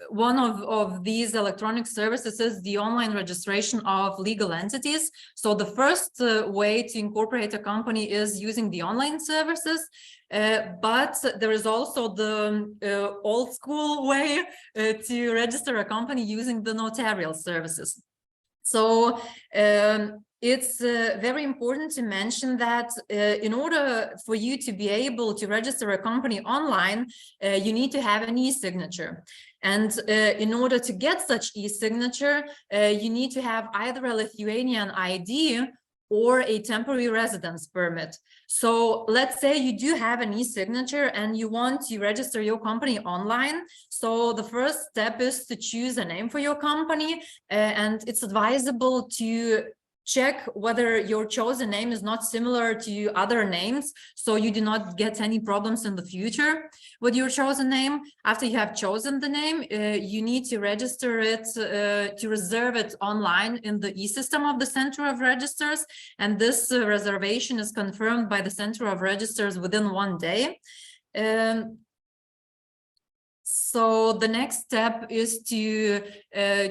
[SPEAKER 5] one of these electronic services is the online registration of legal entities. So the first way to incorporate a company is using the online services. But there is also the old school way to register a company using the notarial services. So it's very important to mention that in order for you to be able to register a company online, you need to have an e-signature. And in order to get such e-signature, you need to have either a Lithuanian ID or a temporary residence permit. So let's say you do have an e-signature and you want to register your company online. So the first step is to choose a name for your company, and it's advisable to check whether your chosen name is not similar to other names, so you do not get any problems in the future with your chosen name. After you have chosen the name, you need to register it, to reserve it online in the e-system of the Center of Registers, and this reservation is confirmed by the Center of Registers within 1 day. So the next step is to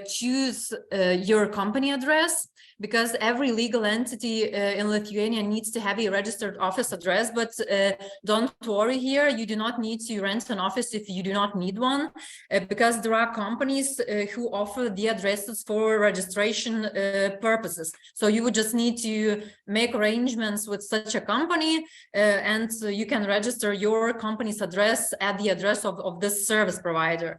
[SPEAKER 5] choose your company address, because every legal entity in Lithuania needs to have a registered office address. But don't worry here, you do not need to rent an office if you do not need one, because there are companies who offer the addresses for registration purposes. So you would just need to make arrangements with such a company, and you can register your company's address at the address of this service provider.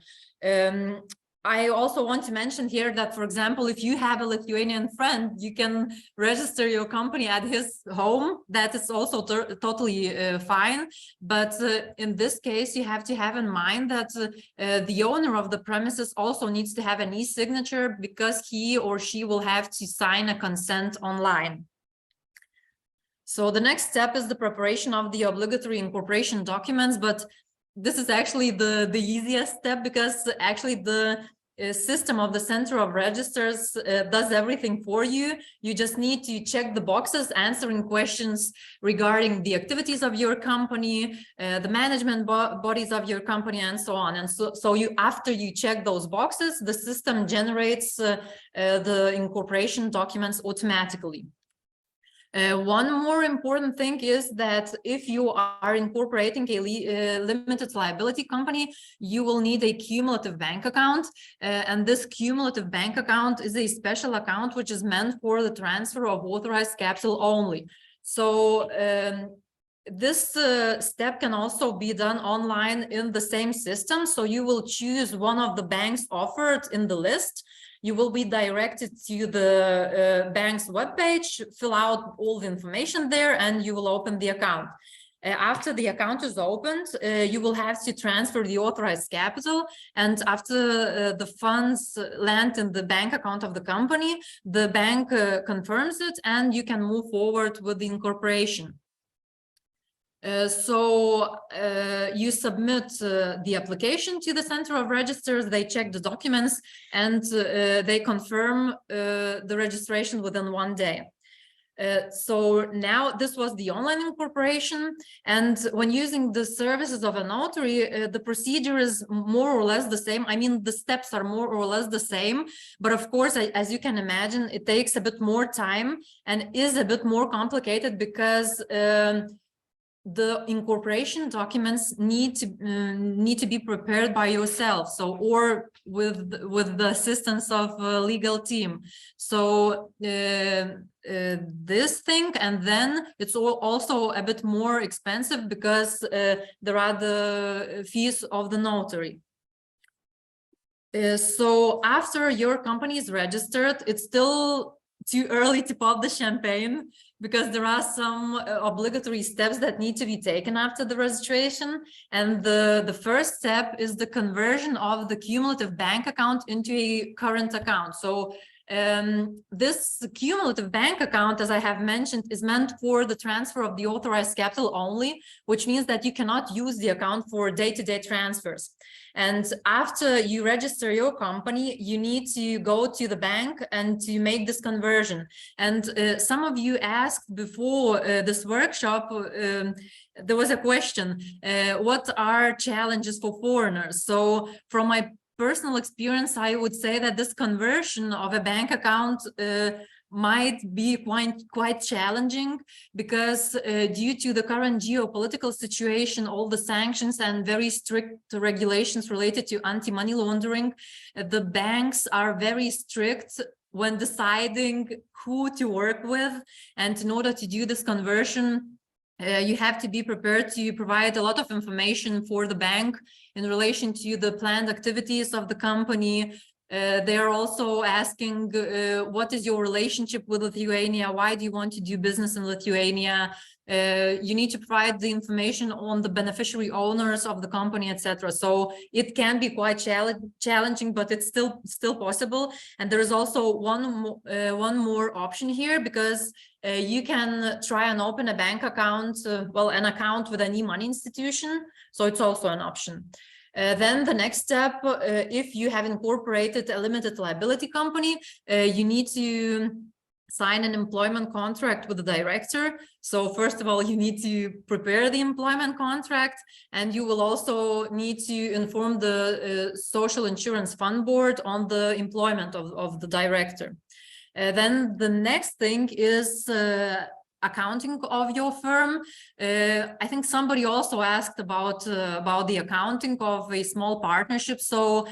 [SPEAKER 5] I also want to mention here that, for example, if you have a Lithuanian friend, you can register your company at his home. That is also totally fine. But in this case, you have to have in mind that the owner of the premises also needs to have an e-signature, because he or she will have to sign a consent online. So the next step is the preparation of the obligatory incorporation documents, but this is actually the easiest step, because actually the system of the Center of Registers does everything for you. You just need to check the boxes, answering questions regarding the activities of your company, the management bodies of your company, and so on. And so you, after you check those boxes, the system generates the incorporation documents automatically. One more important thing is that if you are incorporating a limited liability company, you will need a cumulative bank account. And this cumulative bank account is a special account which is meant for the transfer of authorized capital only. So this step can also be done online in the same system. So you will choose one of the banks offered in the list. You will be directed to the bank's webpage, fill out all the information there, and you will open the account. After the account is opened, you will have to transfer the authorized capital. And after the funds land in the bank account of the company, the bank confirms it, and you can move forward with the incorporation. You submit the application to the Center of Registers, they check the documents, and they confirm the registration within 1 day. So now this was the online incorporation, and when using the services of a notary, the procedure is more or less the same. I mean, the steps are more or less the same, but of course, as you can imagine, it takes a bit more time and is a bit more complicated, because the incorporation documents need to be prepared by yourself, so or with the assistance of a legal team. So this thing, and then it's also a bit more expensive, because there are the fees of the notary. So after your company is registered, it's still too early to pop the champagne, because there are some obligatory steps that need to be taken after the registration. And the first step is the conversion of the cumulative bank account into a current account. So this cumulative bank account, as I have mentioned, is meant for the transfer of the authorized capital only, which means that you cannot use the account for day-to-day transfers. And after you register your company, you need to go to the bank and to make this conversion. And some of you asked before this workshop, there was a question, what are challenges for foreigners? So from my personal experience, I would say that this conversion of a bank account might be quite challenging, because due to the current geopolitical situation, all the sanctions and very strict regulations related to anti-money laundering, the banks are very strict when deciding who to work with. And in order to do this conversion, you have to be prepared to provide a lot of information for the bank in relation to the planned activities of the company. They are also asking, what is your relationship with Lithuania? Why do you want to do business in Lithuania? You need to provide the information on the beneficiary owners of the company, etc. So it can be quite challenging, but it's still possible. And there is also one more option here, because you can try and open a bank account, an account with an e-money institution. So it's also an option. Then the next step, if you have incorporated a limited liability company, you need to sign an employment contract with the director. So first of all, you need to prepare the employment contract, and you will also need to inform the Social Insurance Fund Board on the employment of the director. Then the next thing is accounting of your firm. I think somebody also asked about the accounting of a small partnership. So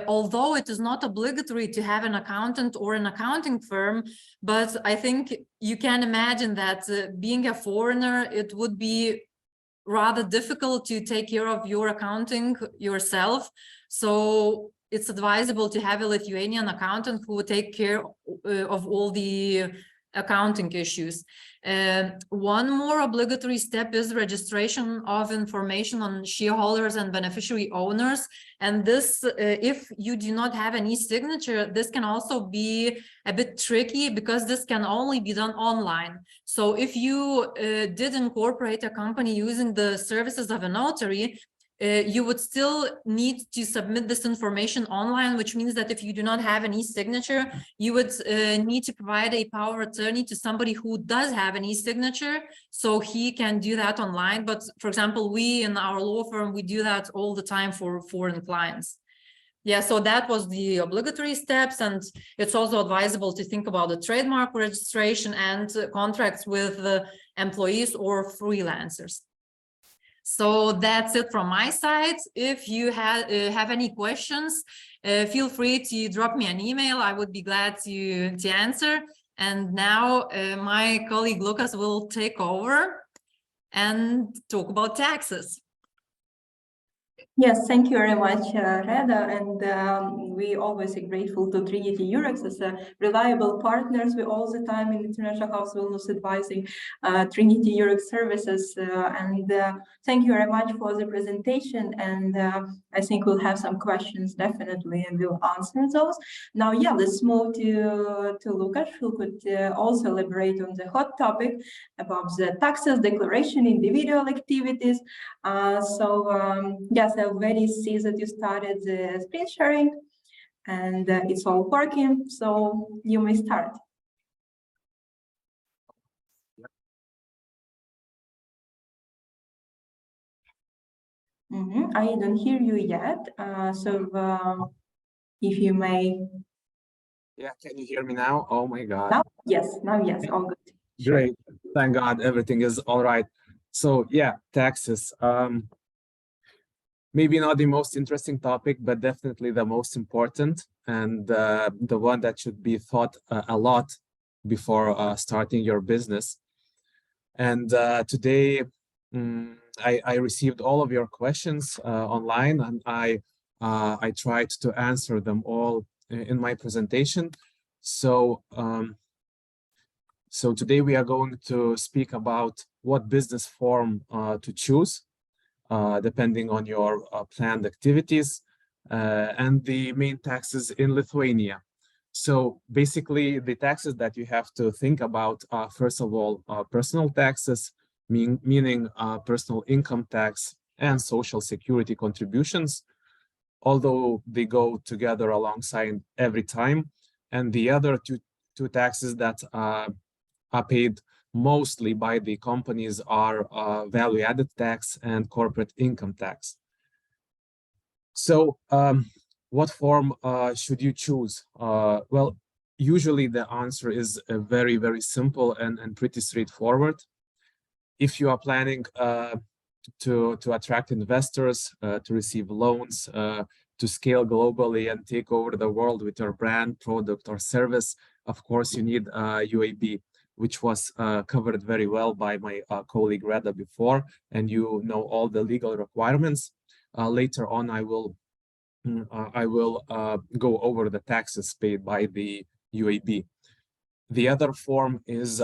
[SPEAKER 5] although it is not obligatory to have an accountant or an accounting firm, but I think you can imagine that being a foreigner, it would be rather difficult to take care of your accounting yourself. So it's advisable to have a Lithuanian accountant who will take care of all the accounting issues. One more obligatory step is registration of information on shareholders and beneficiary owners. And this, if you do not have an e-signature, this can also be a bit tricky, because this can only be done online. So if you did incorporate a company using the services of a notary, you would still need to submit this information online, which means that if you do not have an e-signature, you would need to provide a power of attorney to somebody who does have an e-signature, so he can do that online. But for example, we in our law firm, we do that all the time for foreign clients. Yeah, so that was the obligatory steps, and it's also advisable to think about the trademark registration and contracts with employees or freelancers. So that's it from my side. If you have any questions, feel free to drop me an email. I would be glad to answer. And now my colleague Lucas will take over and talk about taxes.
[SPEAKER 2] Yes, thank you very much, Reda, and we always are grateful to Trinity Eurex as a reliable partners. We all the time in International House Vilnius advising Trinity Eurex services, and thank you very much for the presentation. And I think we'll have some questions definitely, and we'll answer those. Now, yeah, let's move to Lucas, who could also elaborate on the hot topic about the taxes declaration, individual activities. Yes, I already see that you started the screen sharing and it's all working, so you may start. I don't hear you yet, if you may.
[SPEAKER 6] Yeah, can you hear me now? Oh my God.
[SPEAKER 2] Now, yes, all good.
[SPEAKER 6] Great, thank God, everything is all right. So yeah, taxes. Maybe not the most interesting topic, but definitely the most important, and the one that should be thought a lot before starting your business. And today, I received all of your questions online, and I tried to answer them all in my presentation. So so today we are going to speak about what business form to choose, depending on your planned activities, and the main taxes in Lithuania. So basically, the taxes that you have to think about are, first of all, personal taxes, meaning personal income tax and social security contributions, although they go together alongside every time. And the other two taxes that are paid mostly by the companies are value-added tax and corporate income tax. So what form should you choose? Well, usually the answer is very, very simple and pretty straightforward. If you are planning to attract investors, to receive loans, to scale globally and take over the world with your brand, product, or service, of course, you need UAB, which was covered very well by my colleague Reda before, and you know all the legal requirements. Later on, I will go over the taxes paid by the UAB. The other form is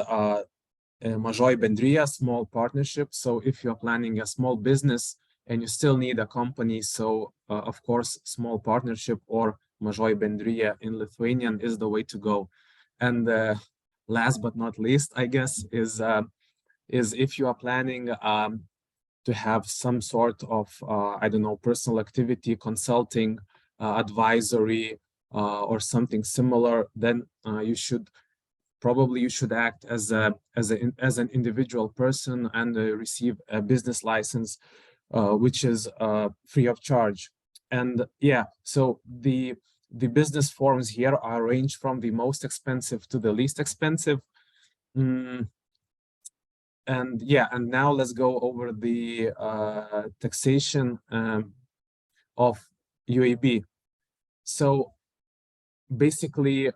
[SPEAKER 6] Mažoji bendrija, small partnership. So if you're planning a small business and you still need a company, so of course, small partnership or Mažoji bendrija in Lithuanian is the way to go. And last but not least, I guess, is if you are planning to have some sort of, I don't know, personal activity, consulting, advisory, or something similar, then you should act as an individual person and receive a business license, which is free of charge. And yeah, so the business forms here are range from the most expensive to the least expensive. And yeah, and now let's go over the taxation of UAB. So basically,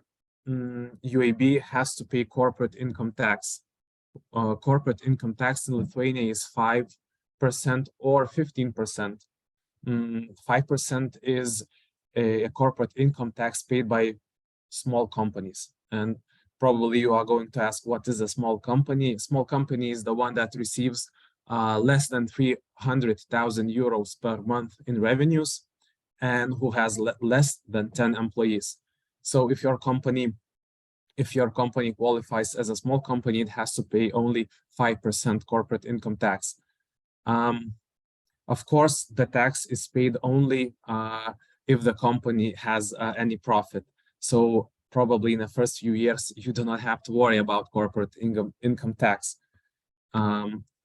[SPEAKER 6] UAB has to pay corporate income tax. Corporate income tax in Lithuania is 5% or 15%. 5% is a corporate income tax paid by small companies. And probably you are going to ask, what is a small company? A small company is the one that receives less than 300,000 euros per month in revenues and who has less than 10 employees. So if your company qualifies as a small company, it has to pay only 5% corporate income tax. Of course, the tax is paid only if the company has any profit. So probably in the first few years, you do not have to worry about corporate income tax.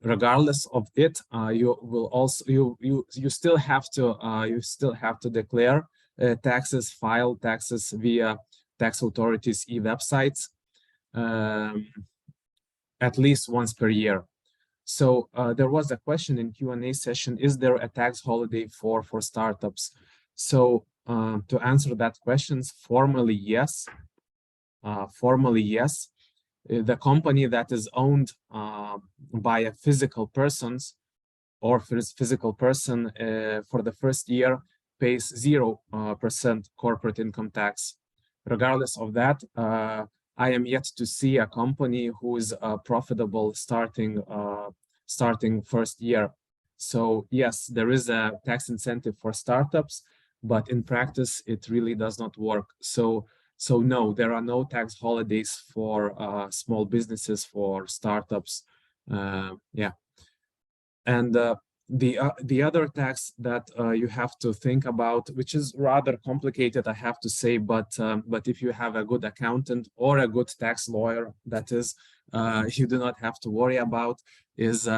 [SPEAKER 6] Regardless of it, you will also you still have to declare taxes, file taxes via tax authorities' e-websites at least once per year. So there was a question in Q&A session: is there a tax holiday for startups? So to answer that question, formally yes. Formally yes. The company that is owned by a physical person for the first year pays 0% corporate income tax. Regardless of that, I am yet to see a company who is profitable starting first year. So yes, there is a tax incentive for startups, but in practice, it really does not work. So no, there are no tax holidays for small businesses, for startups. Yeah, and the other tax that you have to think about, which is rather complicated, I have to say, but if you have a good accountant or a good tax lawyer, that is, you do not have to worry about, is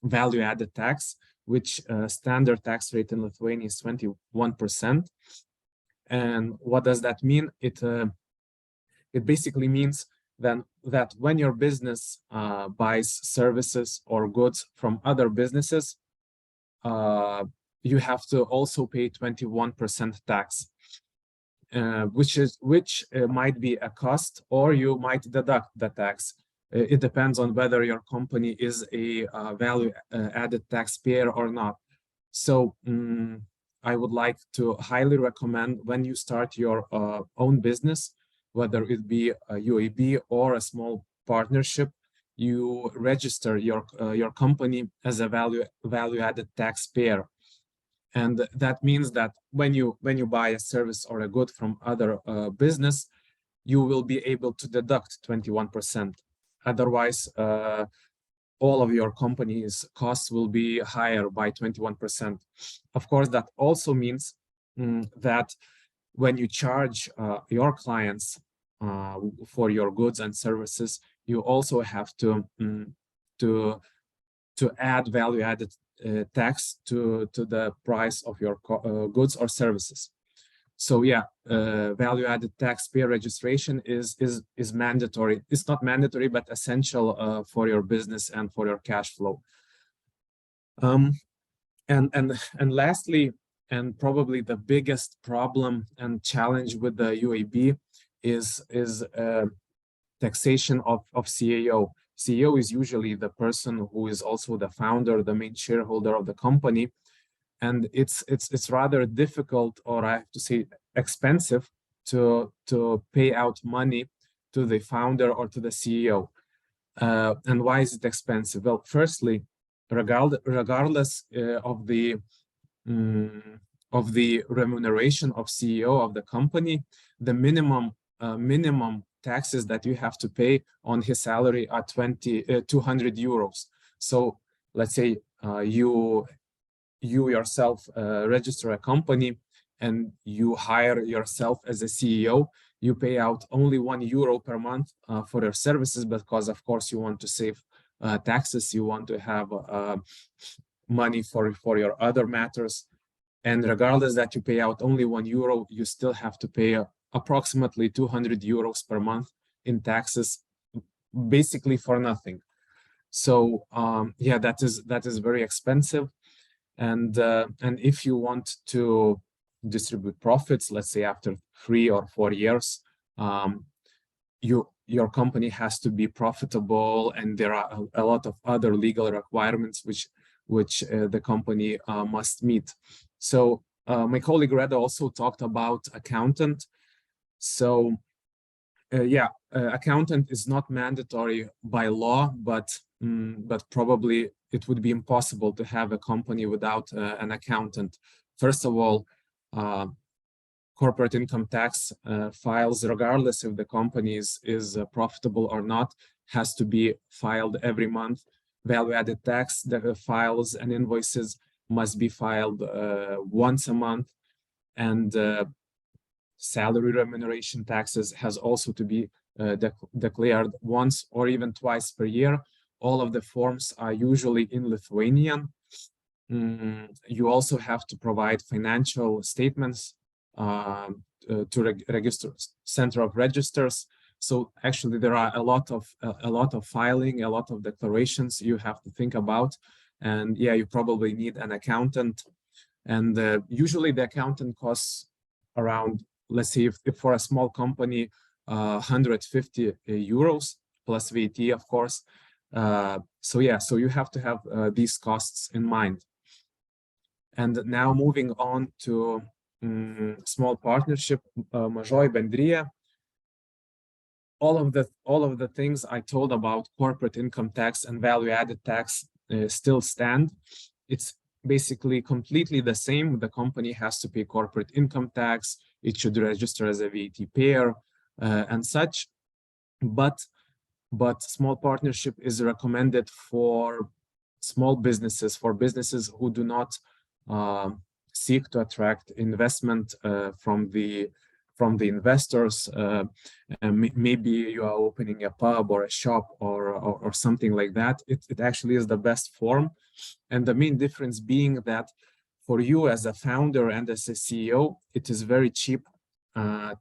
[SPEAKER 6] value-added tax, which standard tax rate in Lithuania is 21%. And what does that mean? It basically means then that when your business buys services or goods from other businesses, you have to also pay 21% tax, which might be a cost, or you might deduct the tax. It depends on whether your company is a value-added taxpayer or not. So I would like to highly recommend, when you start your own business, whether it be a UAB or a small partnership, you register your company as a value-added taxpayer. And that means that when you buy a service or a good from other business, you will be able to deduct 21%. Otherwise, all of your company's costs will be higher by 21%. Of course, that also means that when you charge your clients for your goods and services, you also have to add value-added tax to the price of your goods or services. So yeah, value-added taxpayer registration is mandatory. It's not mandatory, but essential for your business and for your cash flow. And lastly, and probably the biggest problem and challenge with the UAB is taxation of CEO. CEO is usually the person who is also the founder, the main shareholder of the company. And it's rather difficult, or I have to say expensive, to pay out money to the founder or to the CEO. And why is it expensive? Well, firstly, regardless of the remuneration of CEO of the company, the minimum taxes that you have to pay on his salary are 200 euros. So let's say you yourself register a company and you hire yourself as a CEO, you pay out only €1 per month for your services, because of course you want to save taxes, you want to have money for your other matters. And regardless that you pay out only €1, you still have to pay approximately 200 euros per month in taxes, basically for nothing. So yeah, that is very expensive. And if you want to distribute profits, let's say after 3 or 4 years, your company has to be profitable, and there are a lot of other legal requirements which the company must meet. So my colleague Reda also talked about accountant. So yeah, accountant is not mandatory by law, but probably it would be impossible to have a company without an accountant. First of all, corporate income tax files, regardless if the company is profitable or not, has to be filed every month. Value-added tax files and invoices must be filed once a month, and salary remuneration taxes has also to be declared once or even twice per year. All of the forms are usually in Lithuanian. You also have to provide financial statements to register center of registers. So actually there are a lot of filing, a lot of declarations you have to think about. And yeah, you probably need an accountant. And usually the accountant costs around, let's say if for a small company, 150 euros plus VAT, of course. So yeah, so you have to have these costs in mind. And now moving on to small partnership, mažoji bendrija. All of the things I told about corporate income tax and value-added tax still stand. It's basically completely the same. The company has to pay corporate income tax. It should register as a VAT payer and such. But small partnership is recommended for small businesses, for businesses who do not seek to attract investment from the investors. Maybe you are opening a pub or a shop or something like that. It actually is the best form. And the main difference being that for you as a founder and as a CEO, it is very cheap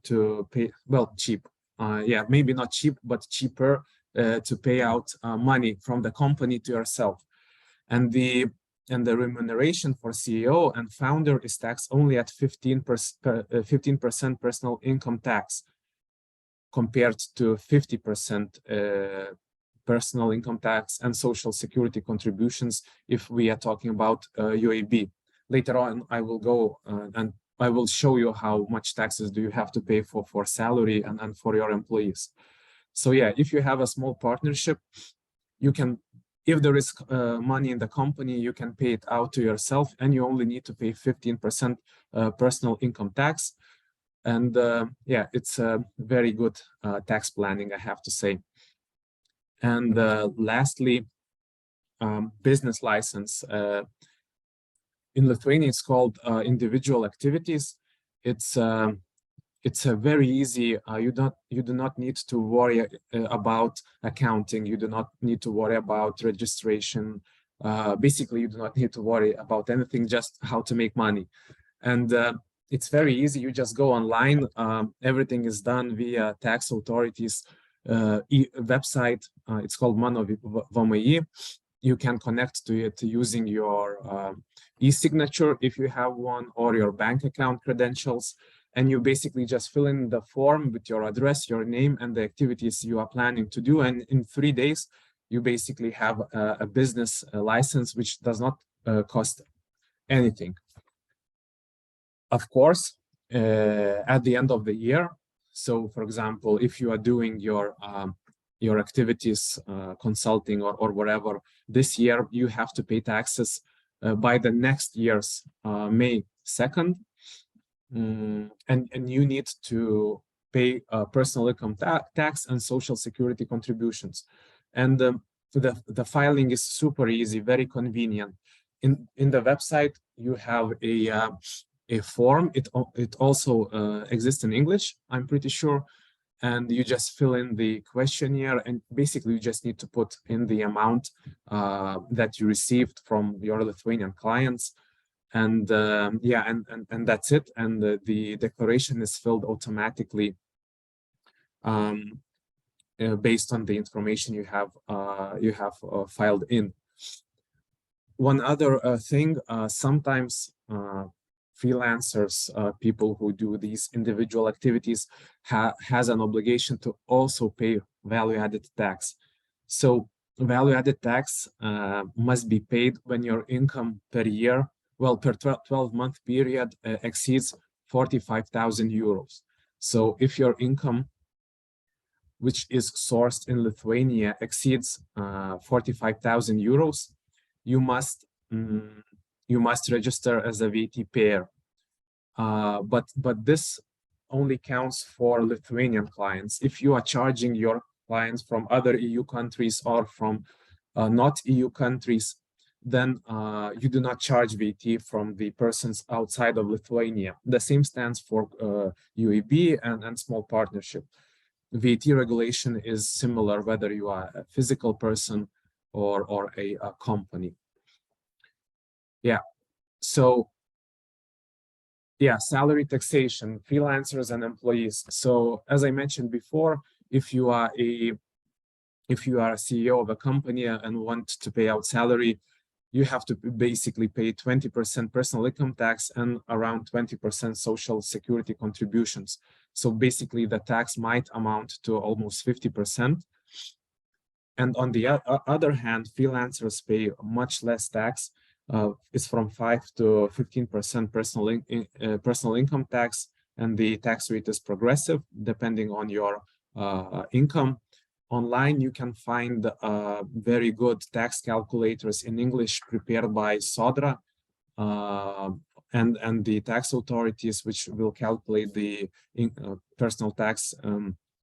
[SPEAKER 6] to pay, well, cheap. Yeah, maybe not cheap, but cheaper to pay out money from the company to yourself. And the remuneration for CEO and founder is taxed only at 15% personal income tax, compared to 50% personal income tax and social security contributions if we are talking about UAB. Later on, I will go and I will show you how much taxes do you have to pay for salary and for your employees. So yeah, if you have a small partnership, you can, if there is money in the company, you can pay it out to yourself, and you only need to pay 15% personal income tax. And yeah, it's a very good tax planning, I have to say. And lastly, business license. In Lithuania, it's called individual activities. It's a very easy. You do not need to worry about accounting. You do not need to worry about registration. Basically, you do not need to worry about anything, just how to make money. And it's very easy. You just go online. Everything is done via tax authorities website. It's called Mano VMI. You can connect to it using your e-signature if you have one, or your bank account credentials. And you basically just fill in the form with your address, your name, and the activities you are planning to do. And in 3 days, you basically have a business license, which does not cost anything. Of course, at the end of the year, so for example, if you are doing your activities, consulting or whatever, this year you have to pay taxes by the next year's May 2nd. And you need to pay personal income tax and social security contributions. And the filing is super easy, very convenient. In the website, you have a form. It also exists in English, I'm pretty sure. And you just fill in the questionnaire, and basically you just need to put in the amount that you received from your Lithuanian clients. And yeah, and that's it. And the declaration is filled automatically based on the information you have filed in. One other thing, sometimes freelancers, people who do these individual activities, has an obligation to also pay value-added tax. So value-added tax must be paid when your income per year, well, per 12-month period exceeds 45,000 euros. So if your income, which is sourced in Lithuania, exceeds 45,000 euros, you must register as a VAT payer. But this only counts for Lithuanian clients. If you are charging your clients from other EU countries or from not EU countries, then you do not charge VAT from the persons outside of Lithuania. The same stands for UAB and small partnership. VAT regulation is similar whether you are a physical person or a company. Yeah, so yeah, salary taxation, freelancers and employees. So as I mentioned before, if you are a CEO of a company and want to pay out salary, you have to basically pay 20% personal income tax and around 20% social security contributions. So basically the tax might amount to almost 50%. And on the other hand, freelancers pay much less tax. It's from 5 to 15% personal income tax, and the tax rate is progressive depending on your income. Online, you can find very good tax calculators in English prepared by Sodra and the tax authorities, which will calculate the personal tax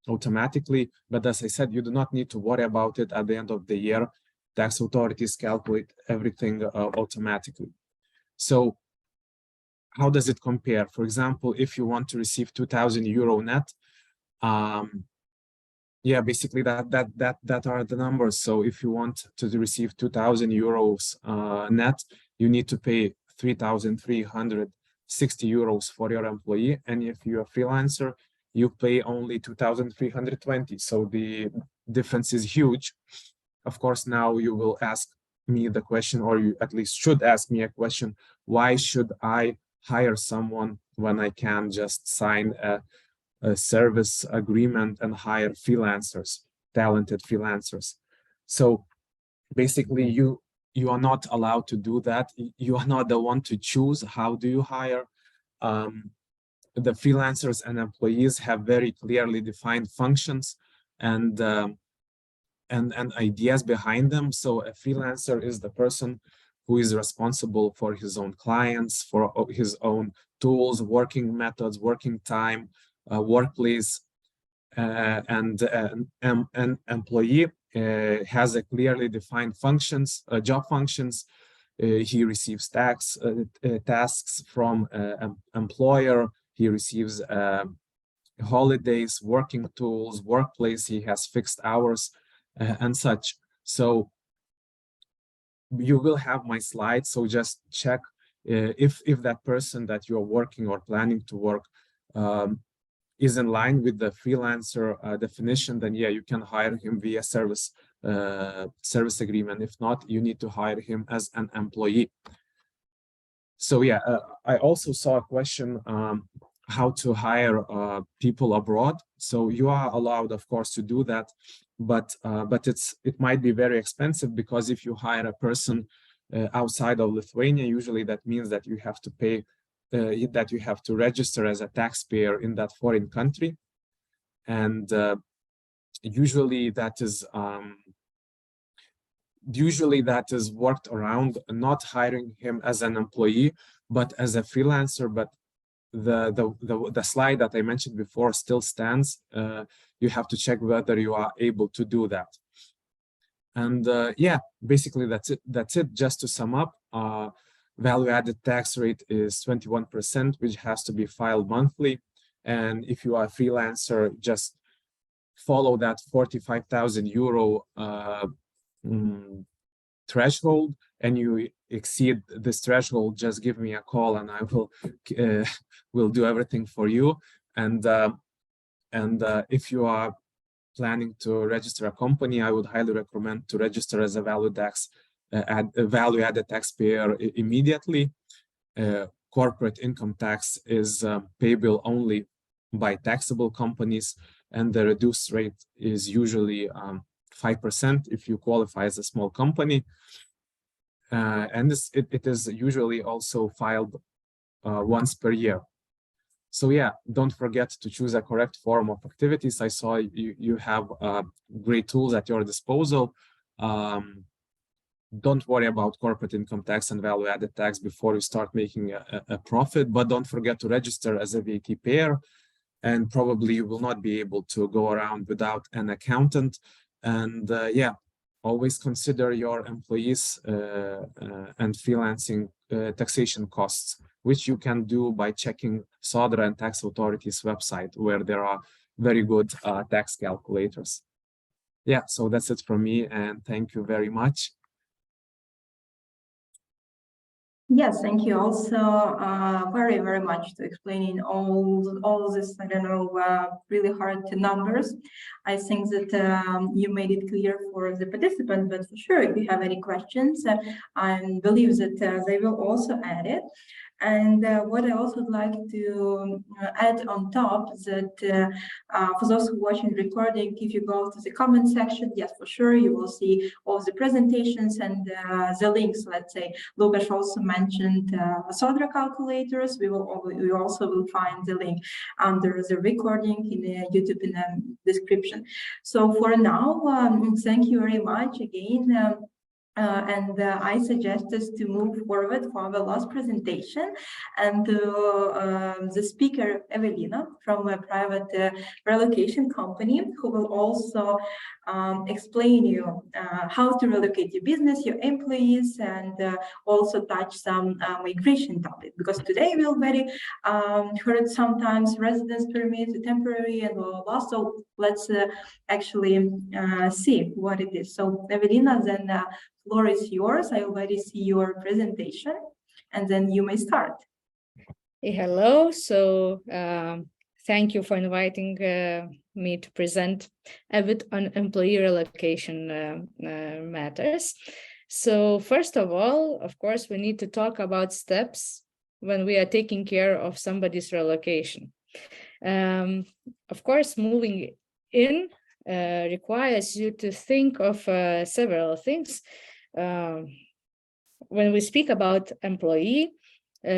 [SPEAKER 6] automatically. But as I said, you do not need to worry about it at the end of the year. Tax authorities calculate everything automatically. So how does it compare? For example, if you want to receive 2,000 euro net, yeah, basically that are the numbers. So if you want to receive 2,000 euros net, you need to pay 3,360 euros for your employee. And if you're a freelancer, you pay only 2,320. So the difference is huge. Of course, now you will ask me the question, or you at least should ask me a question, why should I hire someone when I can just sign a service agreement and hire freelancers, talented freelancers? So basically, you are not allowed to do that. You are not the one to choose how do you hire. The freelancers and employees have very clearly defined functions and ideas behind them. So a freelancer is the person who is responsible for his own clients, for his own tools, working methods, working time, workplace, and an employee has a clearly defined functions, job functions. He receives tasks from employer. He receives holidays, working tools, workplace. He has fixed hours and such. So you will have my slides. So just check if that person that you are working or planning to work is in line with the freelancer definition, then yeah, you can hire him via service agreement. If not, you need to hire him as an employee. So yeah, I also saw a question how to hire people abroad. So you are allowed, of course, to do that, but it might be very expensive, because if you hire a person outside of Lithuania, usually that means that you have to pay. That you have to register as a taxpayer in that foreign country, and usually that is worked around, not hiring him as an employee but as a freelancer. But the slide that I mentioned before still stands. You have to check whether you are able to do that. And yeah, basically that's it. Just to sum up, value-added tax rate is 21%, which has to be filed monthly. And if you are a freelancer, just follow that 45,000 euro threshold, and you exceed this threshold, just give me a call and I will do everything for you. And if you are planning to register a company, I would highly recommend to register as a value-added taxpayer immediately. Corporate income tax is payable only by taxable companies, and the reduced rate is usually 5% if you qualify as a small company. And it is usually also filed once per year. So yeah, don't forget to choose a correct form of activities. I saw you have great tools at your disposal. Don't worry about corporate income tax and value-added tax before you start making a profit, but don't forget to register as a VAT payer, and probably you will not be able to go around without an accountant. And yeah, always consider your employees and freelancing taxation costs, which you can do by checking Sodra and tax authorities website, where there are very good tax calculators. Yeah, so that's it from me, and thank you very much.
[SPEAKER 2] Yes, thank you also very, very much to explaining all this, I don't know, really hard numbers. I think that you made it clear for the participants, but for sure, if you have any questions, I believe that they will also add it. And what I also would like to add on top that for those who watching recording, if you go to the comment section, yes, for sure, you will see all the presentations and the links. Let's say Lukas also mentioned Sodra calculators. We also will find the link under the recording in the YouTube in the description. So for now, thank you very much again. I suggest us to move forward for our last presentation, and the speaker Evelina from a private relocation company, who will also explain you how to relocate your business, your employees, and also touch some migration topic, because today we'll very heard sometimes residence permit, temporary, and blah, blah, blah. So let's actually see what it is. So Evelina, then floor is yours. I already see your presentation, and then you may start.
[SPEAKER 7] Hello. So thank you for inviting me to present a bit on employee relocation matters. So first of all, of course, we need to talk about steps when we are taking care of somebody's relocation. Of course, moving in requires you to think of several things. When we speak about employee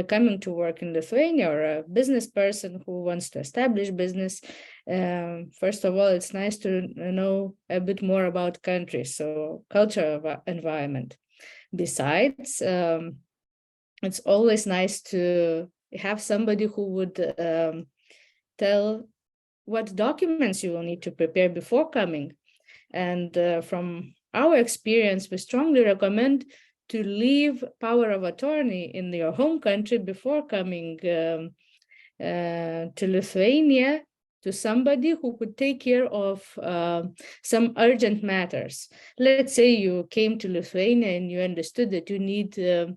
[SPEAKER 7] coming to work in Lithuania, or a business person who wants to establish business, first of all, it's nice to know a bit more about country, so culture, environment. Besides, it's always nice to have somebody who would tell what documents you will need to prepare before coming. And from our experience, we strongly recommend to leave power of attorney in your home country before coming to Lithuania, to somebody who could take care of some urgent matters. Let's say you came to Lithuania and you understood that you need to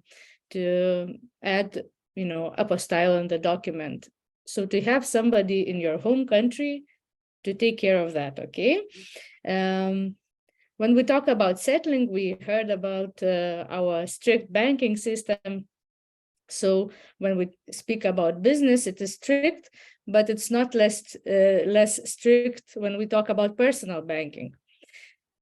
[SPEAKER 7] add, apostille on the document. So to have somebody in your home country to take care of that, okay? When we talk about settling, we heard about our strict banking system. So when we speak about business, it is strict, but it's not less strict when we talk about personal banking.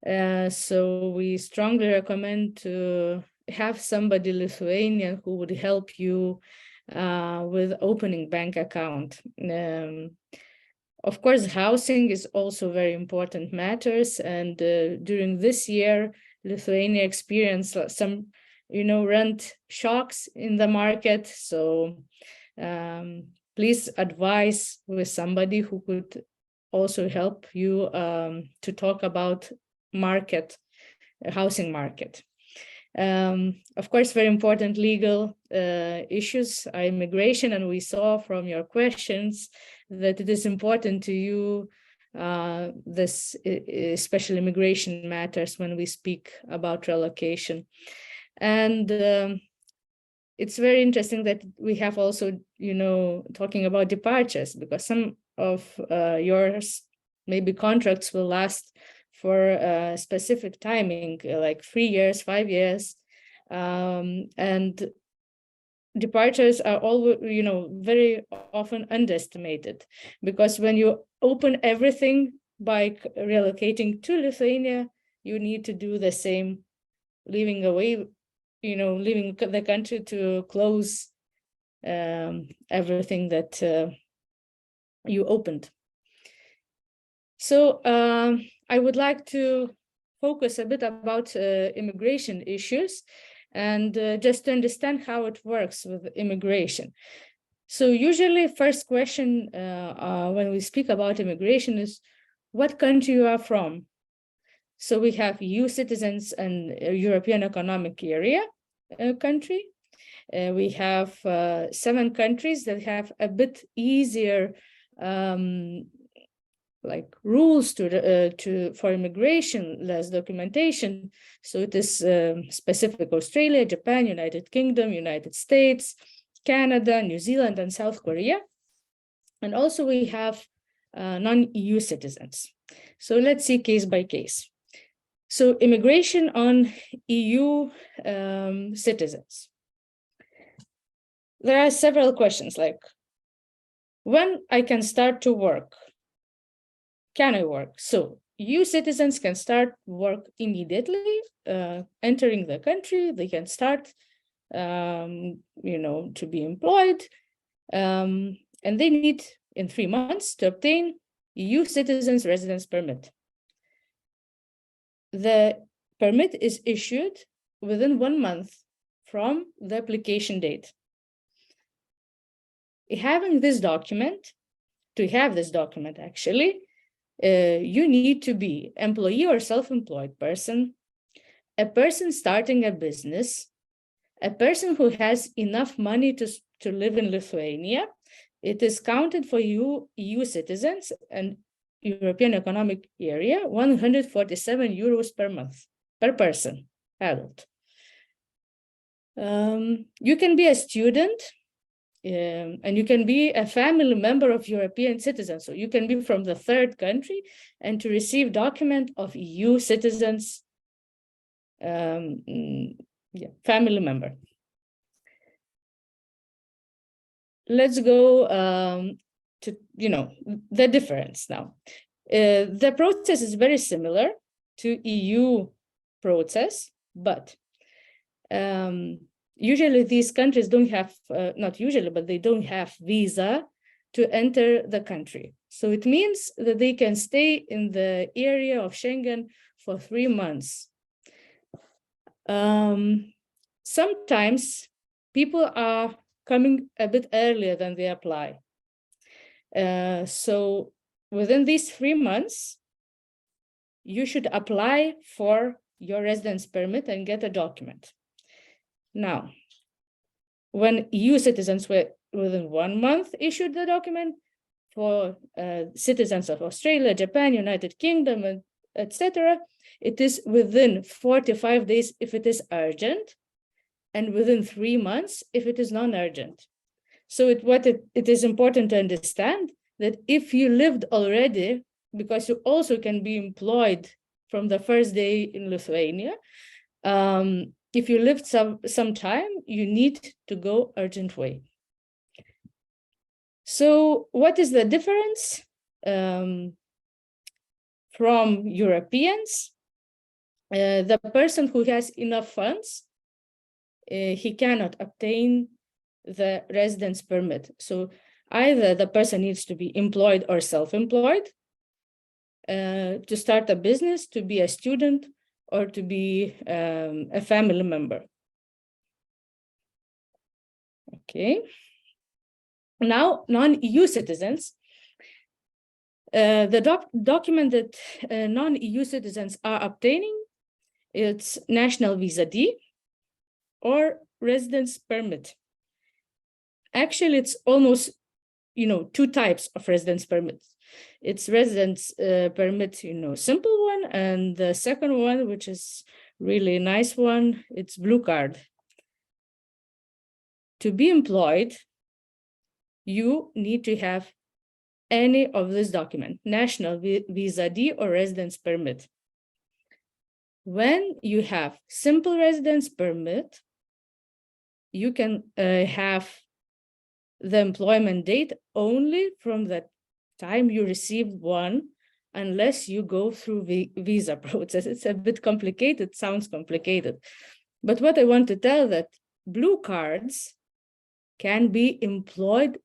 [SPEAKER 7] So we strongly recommend to have somebody Lithuanian who would help you with opening bank account. Of course, housing is also very important matters, and during this year, Lithuania experienced some, rent shocks in the market. So please advise with somebody who could also help you to talk about housing market. Of course, very important legal issues are immigration, and we saw from your questions that it is important to you, this special immigration matters when we speak about relocation. And it's very interesting that we have also, talking about departures, because some of yours maybe contracts will last for a specific timing, like 3 years, 5 years, and departures are all, very often underestimated, because when you open everything by relocating to Lithuania, you need to do the same, leaving the country to close everything that you opened. So I would like to focus a bit about immigration issues, and just to understand how it works with immigration. So usually first question when we speak about immigration is, what country you are from? So we have EU citizens and European Economic Area country. We have 7 countries that have a bit easier like rules for immigration, less documentation. So it is specific Australia, Japan, United Kingdom, United States, Canada, New Zealand, and South Korea. And also we have non-EU citizens. So let's see case by case. So immigration on EU citizens. There are several questions like, when I can start to work? Can I work? So EU citizens can start work immediately, entering the country. They can start, to be employed. And they need in 3 months to obtain EU citizens residence permit. The permit is issued within 1 month from the application date. To have this document actually, you need to be employee or self-employed person, a person starting a business, a person who has enough money to live in Lithuania. It is counted for EU citizens and European Economic Area, 147 euros per month, per person, adult. You can be a student, and you can be a family member of European citizens. So you can be from the 3rd country and to receive document of EU citizens, family member. Let's go to, the difference now. The process is very similar to EU process, but usually these countries don't have, not usually, but they don't have visa to enter the country. So it means that they can stay in the area of Schengen for 3 months. Sometimes people are coming a bit earlier than they apply. So within these 3 months, you should apply for your residence permit and get a document. Now, when EU citizens were within 1 month issued the document, for citizens of Australia, Japan, United Kingdom, and etc., it is within 45 days if it is urgent, and within 3 months if it is non-urgent. So it is important to understand that if you lived already, because you also can be employed from the first day in Lithuania, if you lived some time, you need to go urgent way. So what is the difference from Europeans? The person who has enough funds, he cannot obtain the residence permit. So either the person needs to be employed or self-employed, to start a business, to be a student, or to be a family member. Okay. Now, non-EU citizens, the document that non-EU citizens are obtaining, it's national visa D or residence permit. Actually, it's almost, 2 types of residence permits. It's residence permit, simple one, and the second one, which is really nice one, it's blue card. To be employed, you need to have any of this document, national visa D or residence permit. When you have simple residence permit, you can have the employment date only from the time you receive one, unless you go through the visa process. It's a bit complicated, sounds complicated. But what I want to tell that blue cards can be employed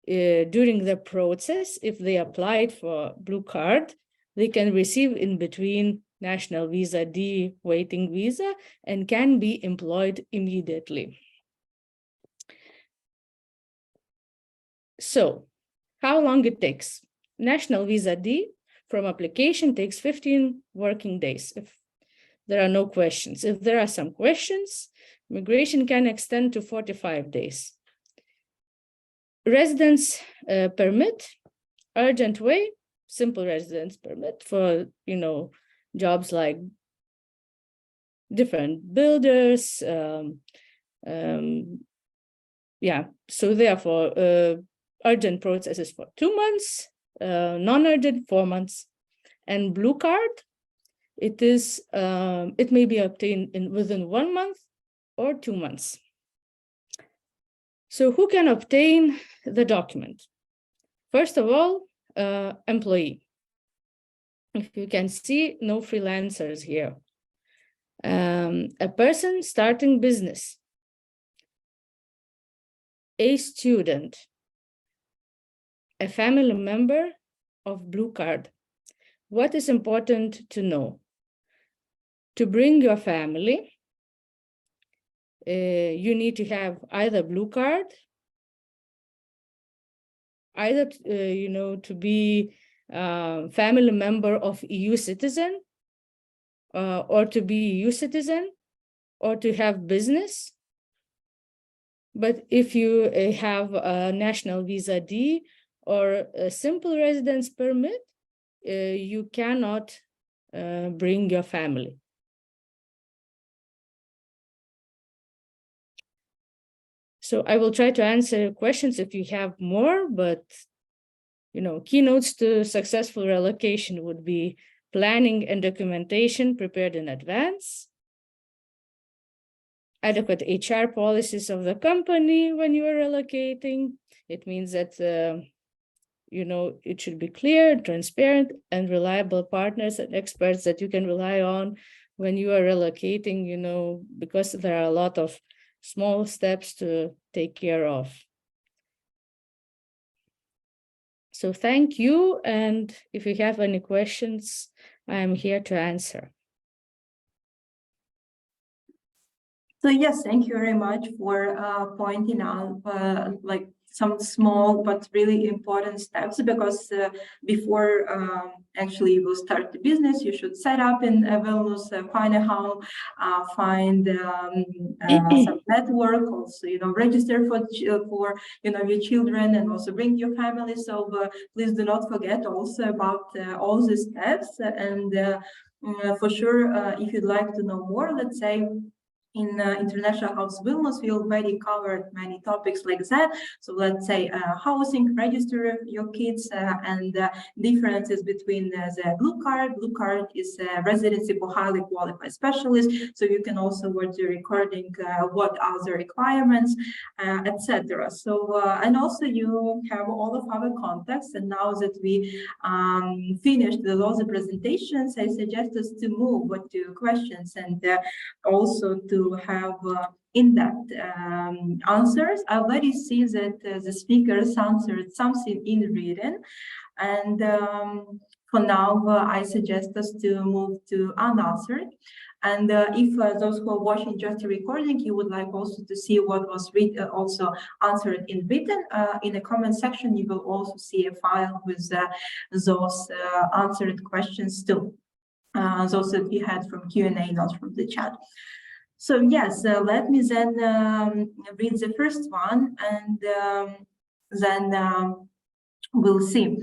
[SPEAKER 7] during the process. If they applied for blue card, they can receive in between national visa D waiting visa and can be employed immediately. So how long it takes? National visa D from application takes 15 working days if there are no questions. If there are some questions, migration can extend to 45 days. Residence permit, urgent way, simple residence permit for, jobs like different builders. So therefore, urgent process is for 2 months, non-urgent 4 months, and blue card, it may be obtained within 1 month or 2 months. So who can obtain the document? First of all, employee. If you can see, no freelancers here. A person starting business, a student, a family member of blue card. What is important to know? To bring your family, you need to have either blue card, either to be a family member of EU citizen, or to be EU citizen, or to have business. But if you have a national visa D or a simple residence permit, you cannot bring your family. So I will try to answer your questions if you have more, but keynotes to successful relocation would be planning and documentation prepared in advance, adequate HR policies of the company when you are relocating. It means that it should be clear, transparent, and reliable partners and experts that you can rely on when you are relocating, because there are a lot of small steps to take care of. So thank you, and if you have any questions, I am here to answer.
[SPEAKER 2] So yes, thank you very much for pointing out some small but really important steps, because before actually you will start the business, you should set up in Vilnius, find a home, find some network, also register for your children, and also bring your family. So please do not forget also about all these steps. And for sure, if you'd like to know more, let's say, in International House Vilnius, we already covered many topics like that. So let's say housing, register your kids, and differences between the blue card. Blue card is a residency for highly qualified specialists. So you can also watch the recording, what are the requirements, etc. So, and also you have all of our contacts. And now that we finished with all the presentations, I suggest us to move to questions and also to have in-depth answers. I already see that the speakers answered something in written, and for now I suggest us to move to unanswered. And if those who are watching just a recording, you would like also to see what was also answered in written, in the comment section, you will also see a file with those answered questions too. Those that we had from Q&A, not from the chat. So yes, let me then read the first one, and then we'll see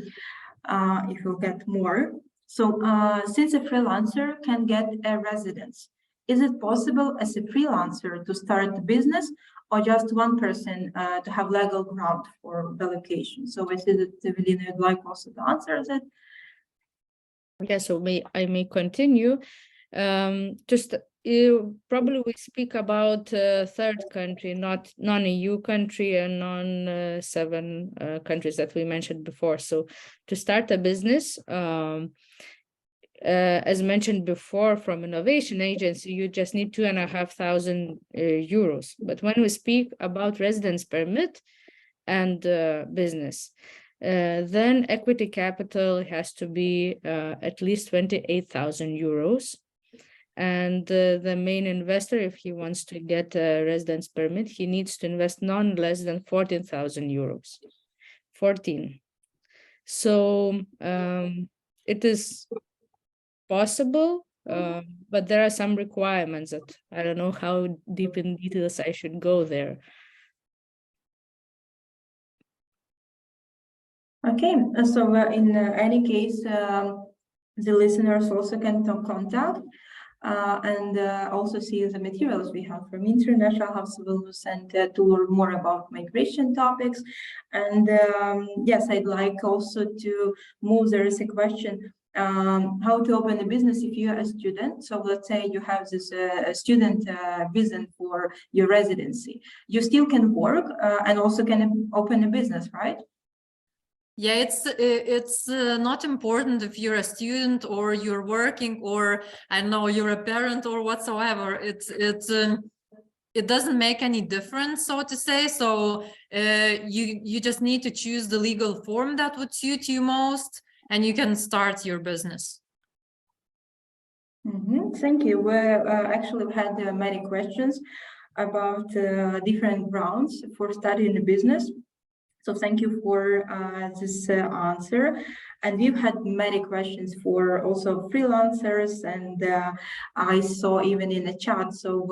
[SPEAKER 2] if we'll get more. So since a freelancer can get a residence, is it possible as a freelancer to start a business, or just one person to have legal ground for relocation? So I see that Evelina would like also to answer that.
[SPEAKER 7] Yeah, so I may continue. Probably we speak about third country, not non-EU country and non-7 countries that we mentioned before. So to start a business, as mentioned before, from Innovation Agency, you just need 2,500 euros. But when we speak about residence permit and business, then equity capital has to be at least 28,000 euros. And the main investor, if he wants to get a residence permit, he needs to invest none less than 14,000 euros. 14. So it is possible, but there are some requirements that I don't know how deep in details I should go there.
[SPEAKER 2] Okay, so in any case, the listeners also can contact and also see the materials we have from International House of Vilnius and to learn more about migration topics. And yes, I'd like also to move. There is a question how to open a business if you are a student. So let's say you have this student visa for your residency. You still can work and also can open a business, right?
[SPEAKER 5] Yeah, it's not important if you're a student or you're working or I know you're a parent or whatsoever. It doesn't make any difference, so to say. So you just need to choose the legal form that would suit you most, and you can start your business.
[SPEAKER 2] Thank you. We actually had many questions about different grounds for studying a business. So thank you for this answer. And we've had many questions for also freelancers, and I saw even in the chat, so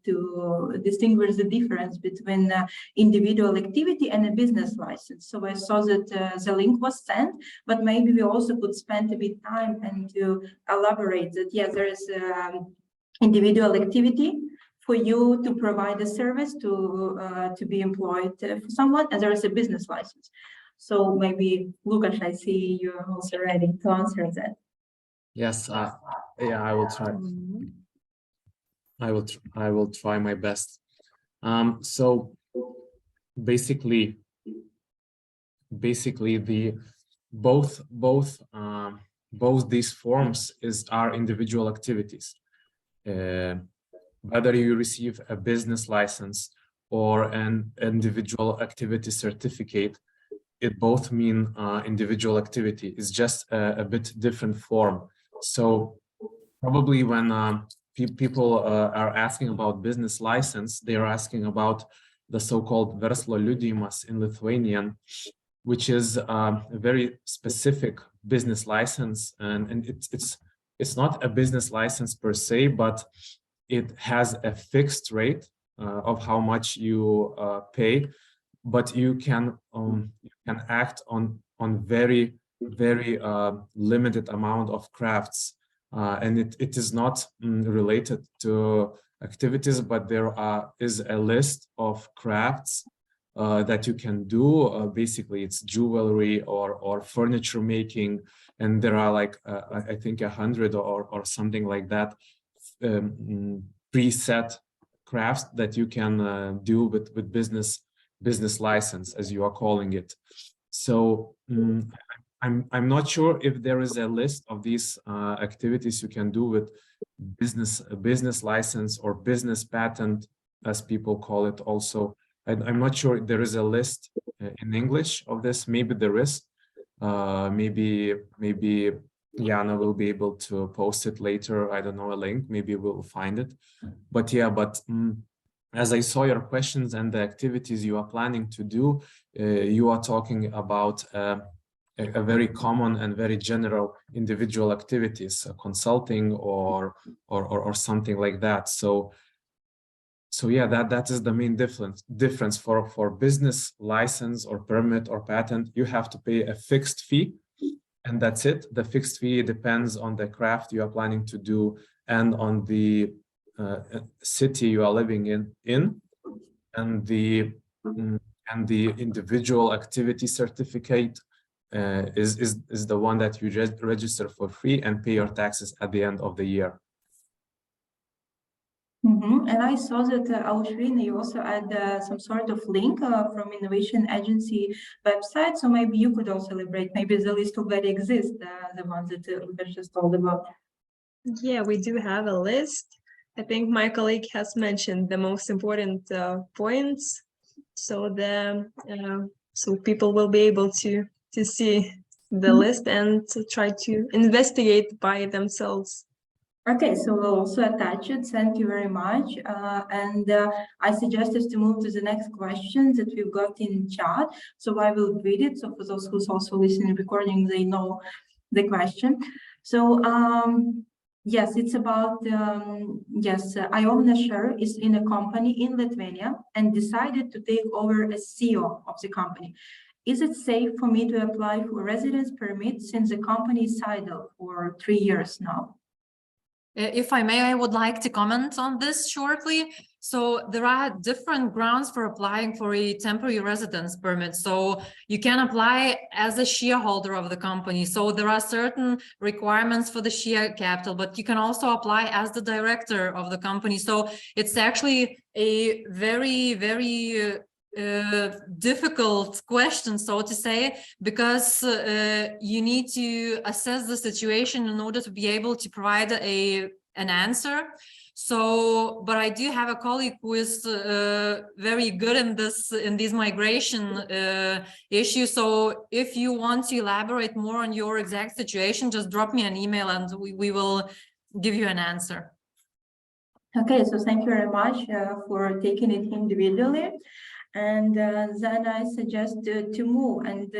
[SPEAKER 2] to distinguish the difference between individual activity and a business license. So I saw that the link was sent, but maybe we also could spend a bit time and to elaborate that, yeah, there is individual activity for you to provide a service to be employed for someone, and there is a business license. So maybe Lukasz, I see you're also ready to answer that.
[SPEAKER 6] Yes, yeah, I will try. I will try my best. So basically the both these forms are individual activities. Whether you receive a business license or an individual activity certificate, it both mean individual activity. It's just a bit different form. So probably when people are asking about business license, they are asking about the so-called verslo liudijimas in Lithuanian, which is a very specific business license, and it's not a business license per se, but it has a fixed rate of how much you pay, but you can act on very limited amount of crafts, and it is not related to activities, but there is a list of crafts that you can do. Basically, it's jewelry or furniture making, and there are like I think 100 or something like that. Preset crafts that you can do with business license, as you are calling it. So I'm not sure if there is a list of these activities you can do with business license or business patent, as people call it. Also, I'm not sure there is a list in English of this. Maybe there is. Maybe Jana will be able to post it later. I don't know, a link, maybe we'll find it. But yeah, as I saw your questions and the activities you are planning to do, you are talking about a very common and very general individual activities, consulting or something like that. So yeah, that is the main difference for business license or permit or patent. You have to pay a fixed fee, and that's it. The fixed fee depends on the craft you are planning to do and on the city you are living in, and the individual activity certificate is the one that you register for free and pay your taxes at the end of the year.
[SPEAKER 2] And I saw that Aushvina, you also add some sort of link from Innovation Agency website. So maybe you could also elaborate. Maybe the list already exists, the ones that Lukasz just told about.
[SPEAKER 3] Yeah, we do have a list. I think my colleague has mentioned the most important points, so so people will be able to see the list and to try to investigate by themselves.
[SPEAKER 2] Okay, so we'll also attach it. Thank you very much. And I suggest us to move to the next question that we've got in chat. So I will read it. So for those who's also listening recording, they know the question. So yes, it's about Iona Sher is in a company in Lithuania and decided to take over as CEO of the company. Is it safe for me to apply for residence permit since the company is idle for 3 years now?
[SPEAKER 5] If I may, I would like to comment on this shortly. So there are different grounds for applying for a temporary residence permit. So you can apply as a shareholder of the company. So there are certain requirements for the share capital, but you can also apply as the director of the company. So it's actually a very, very difficult question, so to say, because you need to assess the situation in order to be able to provide an answer. So, but I do have a colleague who is very good in these migration issues. So if you want to elaborate more on your exact situation, just drop me an email and we will give you an answer.
[SPEAKER 2] Okay, so thank you very much for taking it individually. And then I suggest to move, and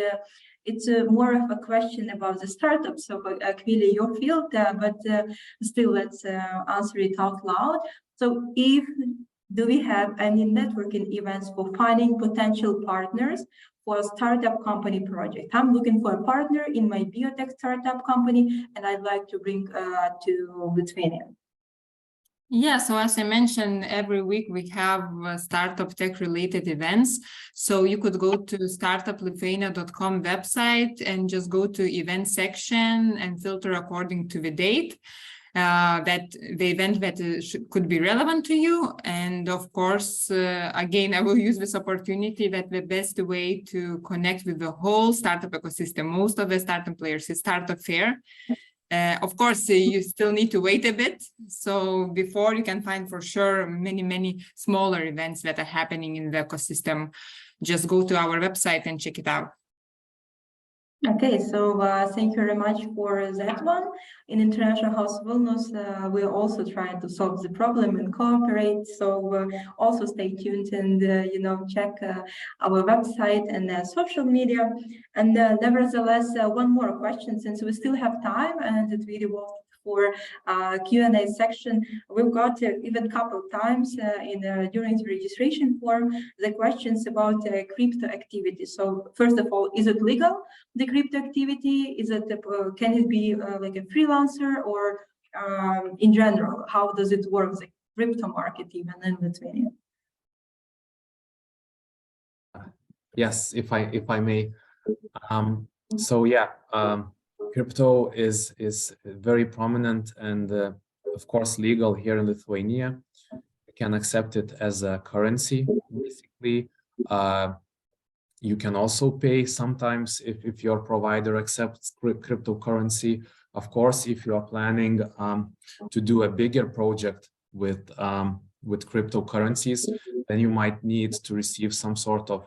[SPEAKER 2] it's more of a question about the startup. So Akvile, your field, but still let's answer it out loud. So do we have any networking events for finding potential partners for a startup company project? I'm looking for a partner in my biotech startup company, and I'd like to bring to Lithuania.
[SPEAKER 4] Yeah, so as I mentioned, every week we have startup tech related events. So you could go to startuplithuania.com website and just go to event section and filter according to the date that the event that could be relevant to you. And of course, again, I will use this opportunity that the best way to connect with the whole startup ecosystem, most of the startup players, is Startup Fair. Of course, you still need to wait a bit. So before you can find for sure many smaller events that are happening in the ecosystem. Just go to our website and check it out.
[SPEAKER 2] Okay, so thank you very much for that one. In International House of Vilnius, we're also trying to solve the problem and cooperate. So also stay tuned and check our website and social media. And nevertheless, one more question, since we still have time and it really was for Q&A section. We've got even a couple times during the registration form the questions about crypto activity. So first of all, is it legal, the crypto activity? Is it can it be like a freelancer, or in general, how does it work, the crypto market even in Lithuania?
[SPEAKER 6] Yes, if I may. So yeah, crypto is very prominent and of course legal here in Lithuania. You can accept it as a currency. Basically, you can also pay sometimes if your provider accepts cryptocurrency. Of course, if you are planning to do a bigger project with cryptocurrencies, then you might need to receive some sort of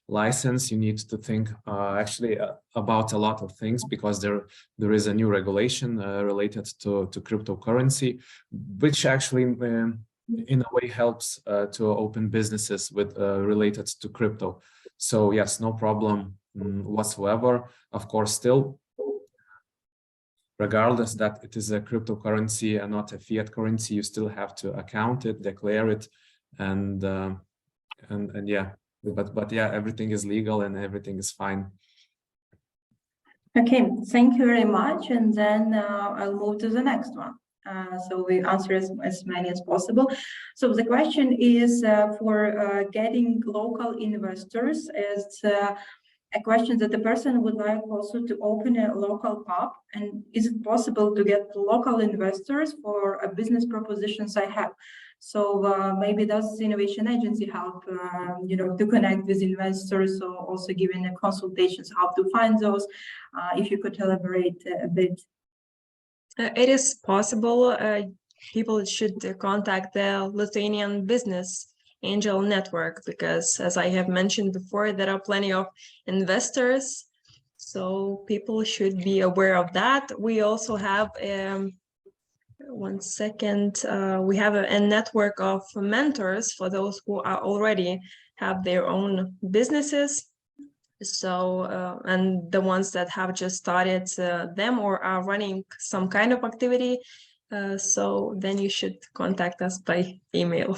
[SPEAKER 6] license. You need to think actually about a lot of things, because there is a new regulation related to cryptocurrency, which actually in a way helps to open businesses with related to crypto. So yes, no problem whatsoever. Of course, still, regardless that it is a cryptocurrency and not a fiat currency, you still have to account it, declare it, and yeah, but yeah, everything is legal and everything is fine.
[SPEAKER 2] Okay, thank you very much. And then I'll move to the next one. So we answer as many as possible. So the question is for getting local investors, is a question that the person would like also to open a local pub, and is it possible to get local investors for a business propositions I have? So maybe does the Innovation Agency help, to connect with investors, or also giving the consultations how to find those? If you could elaborate a bit.
[SPEAKER 3] It is possible. People should contact the Lithuanian Business Angel Network, because as I have mentioned before, there are plenty of investors, so people should be aware of that. We also have one second, we have a network of mentors for those who are already have their own businesses. So, and the ones that have just started them or are running some kind of activity, so then you should contact us by email.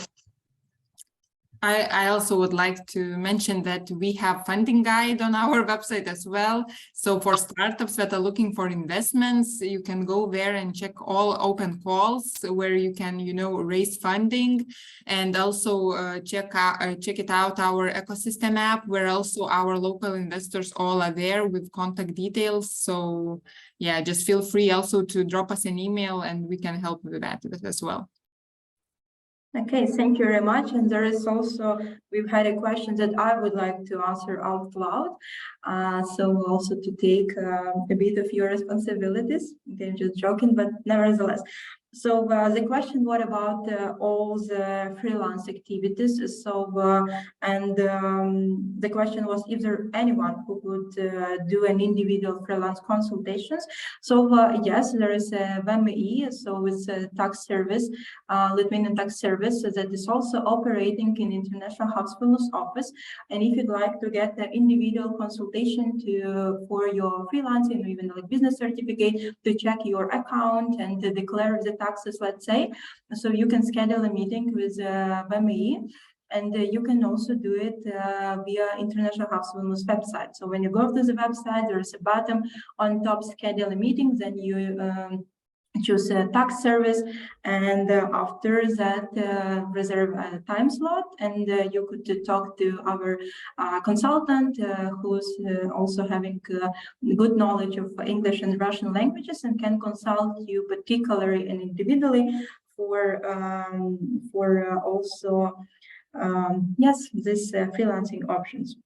[SPEAKER 4] I also would like to mention that we have funding guide on our website as well. So for startups that are looking for investments, you can go there and check all open calls where you can, raise funding, and also check it out our ecosystem app where also our local investors all are there with contact details. So yeah, just feel free also to drop us an email and we can help with that as well.
[SPEAKER 2] Okay, thank you very much. And there is also, we've had a question that I would like to answer out loud. So also to take a bit of your responsibilities. Okay, I'm just joking, but nevertheless. So the question, what about all the freelance activities? So, the question was if there anyone who would do an individual freelance consultations. So yes, there is a VMI, so it's a tax service, Lithuanian tax service that is also operating in International House Vilnius office. And if you'd like to get the individual consultation for your freelancing or even like business certificate to check your account and to declare the taxes, let's say, so you can schedule a meeting with VMI. And you can also do it via International House Vilnius website. So when you go to the website, there's a button on top, schedule a meeting, then you choose a tax service, and after that reserve a time slot, and you could talk to our consultant who's also having good knowledge of English and Russian languages and can consult you particularly and individually for also yes, this freelancing options.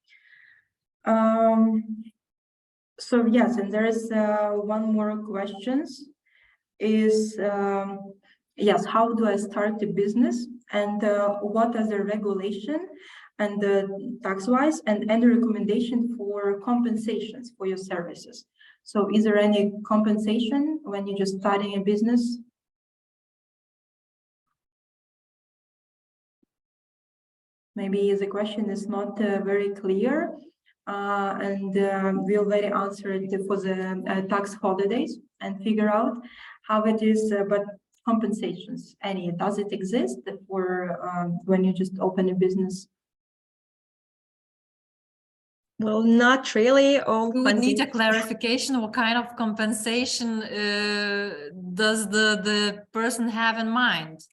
[SPEAKER 2] So yes, and there is one more questions. Is yes, how do I start a business, and what is the regulation and tax-wise, and any recommendation for compensations for your services? So is there any compensation when you're just starting a business? Maybe the question is not very clear, and we already answered for the tax holidays and figure out how it is, but compensations, does it exist for when you just open a business?
[SPEAKER 3] Well, not really.
[SPEAKER 5] We would need a clarification. What kind of compensation does the person have in mind?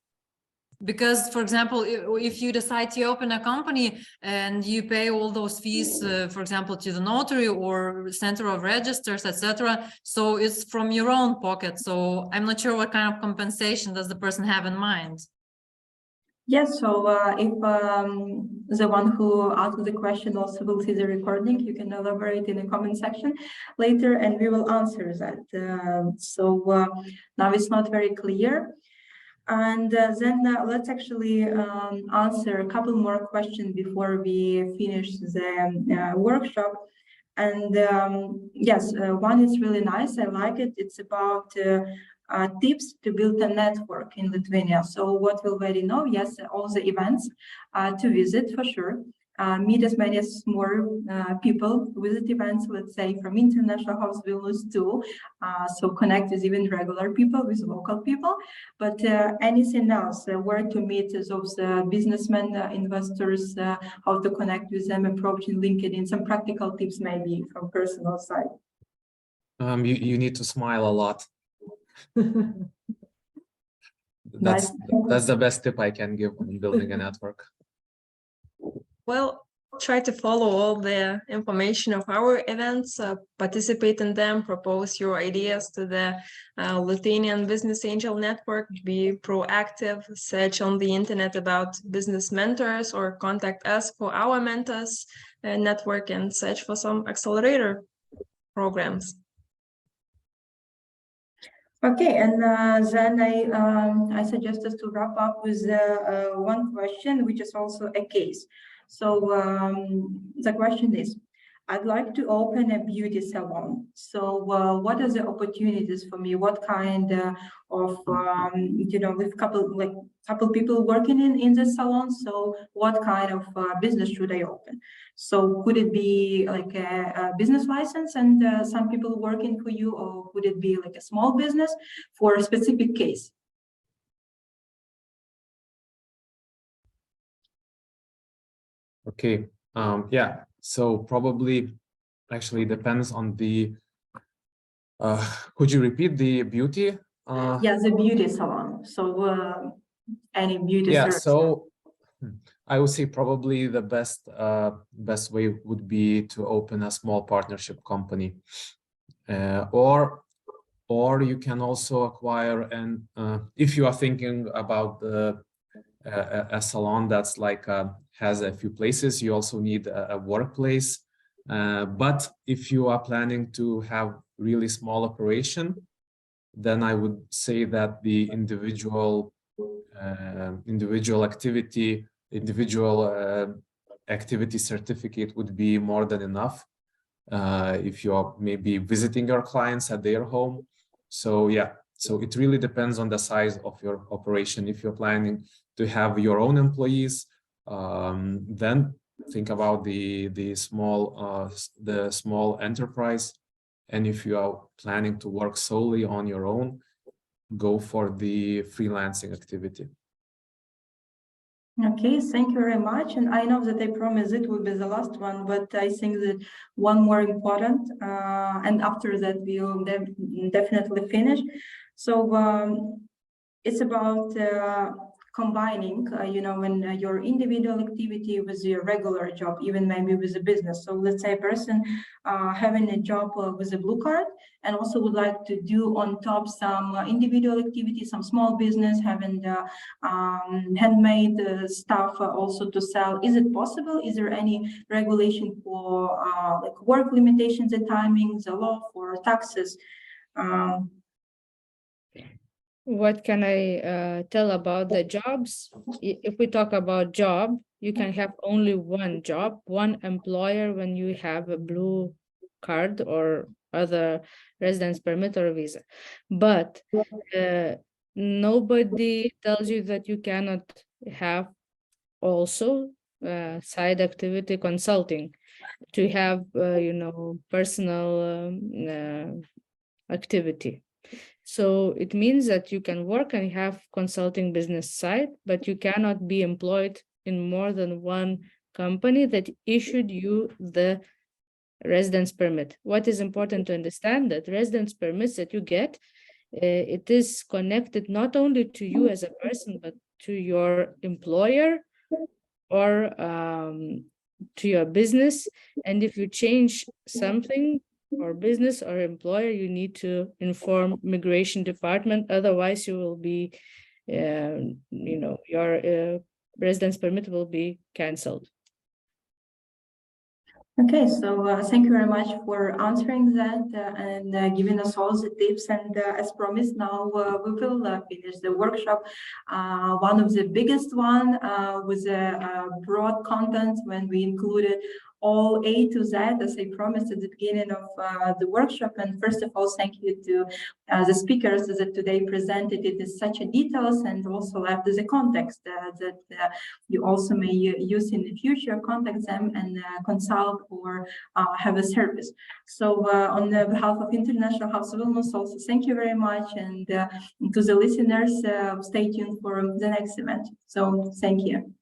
[SPEAKER 5] Because, for example, if you decide to open a company and you pay all those fees, for example, to the notary or center of registers, etc., so it's from your own pocket. So I'm not sure what kind of compensation does the person have in mind.
[SPEAKER 2] Yes, so if the one who asked the question also will see the recording, you can elaborate in the comment section later and we will answer that. So now it's not very clear. And then let's actually answer a couple more questions before we finish the workshop. And yes, one is really nice. I like it. It's about tips to build a network in Lithuania. So what we'll already know, yes, all the events to visit for sure. Meet as many as more people, visit events, let's say from International House Vilnius too. So connect with even regular people, with local people, but anything else, where to meet those businessmen, investors, how to connect with them, approaching LinkedIn, some practical tips maybe from personal side.
[SPEAKER 6] You need to smile a lot.
[SPEAKER 2] Nice.
[SPEAKER 6] That's the best tip I can give on building a network.
[SPEAKER 3] Well, try to follow all the information of our events, participate in them, propose your ideas to the Lithuanian Business Angel Network, be proactive, search on the internet about business mentors or contact us for our mentors network and search for some accelerator programs.
[SPEAKER 2] Okay, and then I suggest us to wrap up with one question, which is also a case. So the question is, I'd like to open a beauty salon. So what are the opportunities for me? What kind of, with couple people working in the salon. So what kind of business should I open? So could it be like a business license and some people working for you, or could it be like a small business for a specific case?
[SPEAKER 6] Okay. Yeah. So probably actually depends on the. Could you repeat the beauty?
[SPEAKER 2] Yeah, the beauty salon. So any beauty service.
[SPEAKER 6] So I would say probably the best way would be to open a small partnership company, or you can also acquire, and if you are thinking about a salon that's like has a few places, you also need a workplace. But if you are planning to have really small operation, then I would say that the individual activity certificate would be more than enough if you are maybe visiting your clients at their home. So yeah, so it really depends on the size of your operation. If you're planning to have your own employees, then think about the small enterprise. And if you are planning to work solely on your own, go for the freelancing activity.
[SPEAKER 2] Okay, thank you very much. And I know that I promised it will be the last one, but I think that one more important, and after that we'll definitely finish. So it's about combining, when your individual activity with your regular job, even maybe with a business. So let's say a person having a job with a blue card and also would like to do on top some individual activity, some small business, having the handmade stuff also to sell. Is it possible? Is there any regulation for like work limitations, the timings, the law for taxes?
[SPEAKER 7] What can I tell about the jobs? If we talk about job, you can have only one job, one employer when you have a blue card or other residence permit or visa. But nobody tells you that you cannot have also side activity consulting to have, personal activity. So it means that you can work and have consulting business side, but you cannot be employed in more than one company that issued you the residence permit. What is important to understand that residence permits that you get, it is connected not only to you as a person, but to your employer or to your business. And if you change something, or business or employer, you need to inform Migration Department. Otherwise, you will be, your residence permit will be canceled.
[SPEAKER 2] Okay, so thank you very much for answering that and giving us all the tips. And as promised, now we will finish the workshop. One of the biggest one with a broad content when we included all A to Z, as I promised at the beginning of the workshop. And first of all, thank you to the speakers that today presented it in such a details and also left the context that you also may use in the future, contact them and consult or have a service. So on the behalf of International House of Vilnius, also thank you very much. And to the listeners, stay tuned for the next event. So thank you.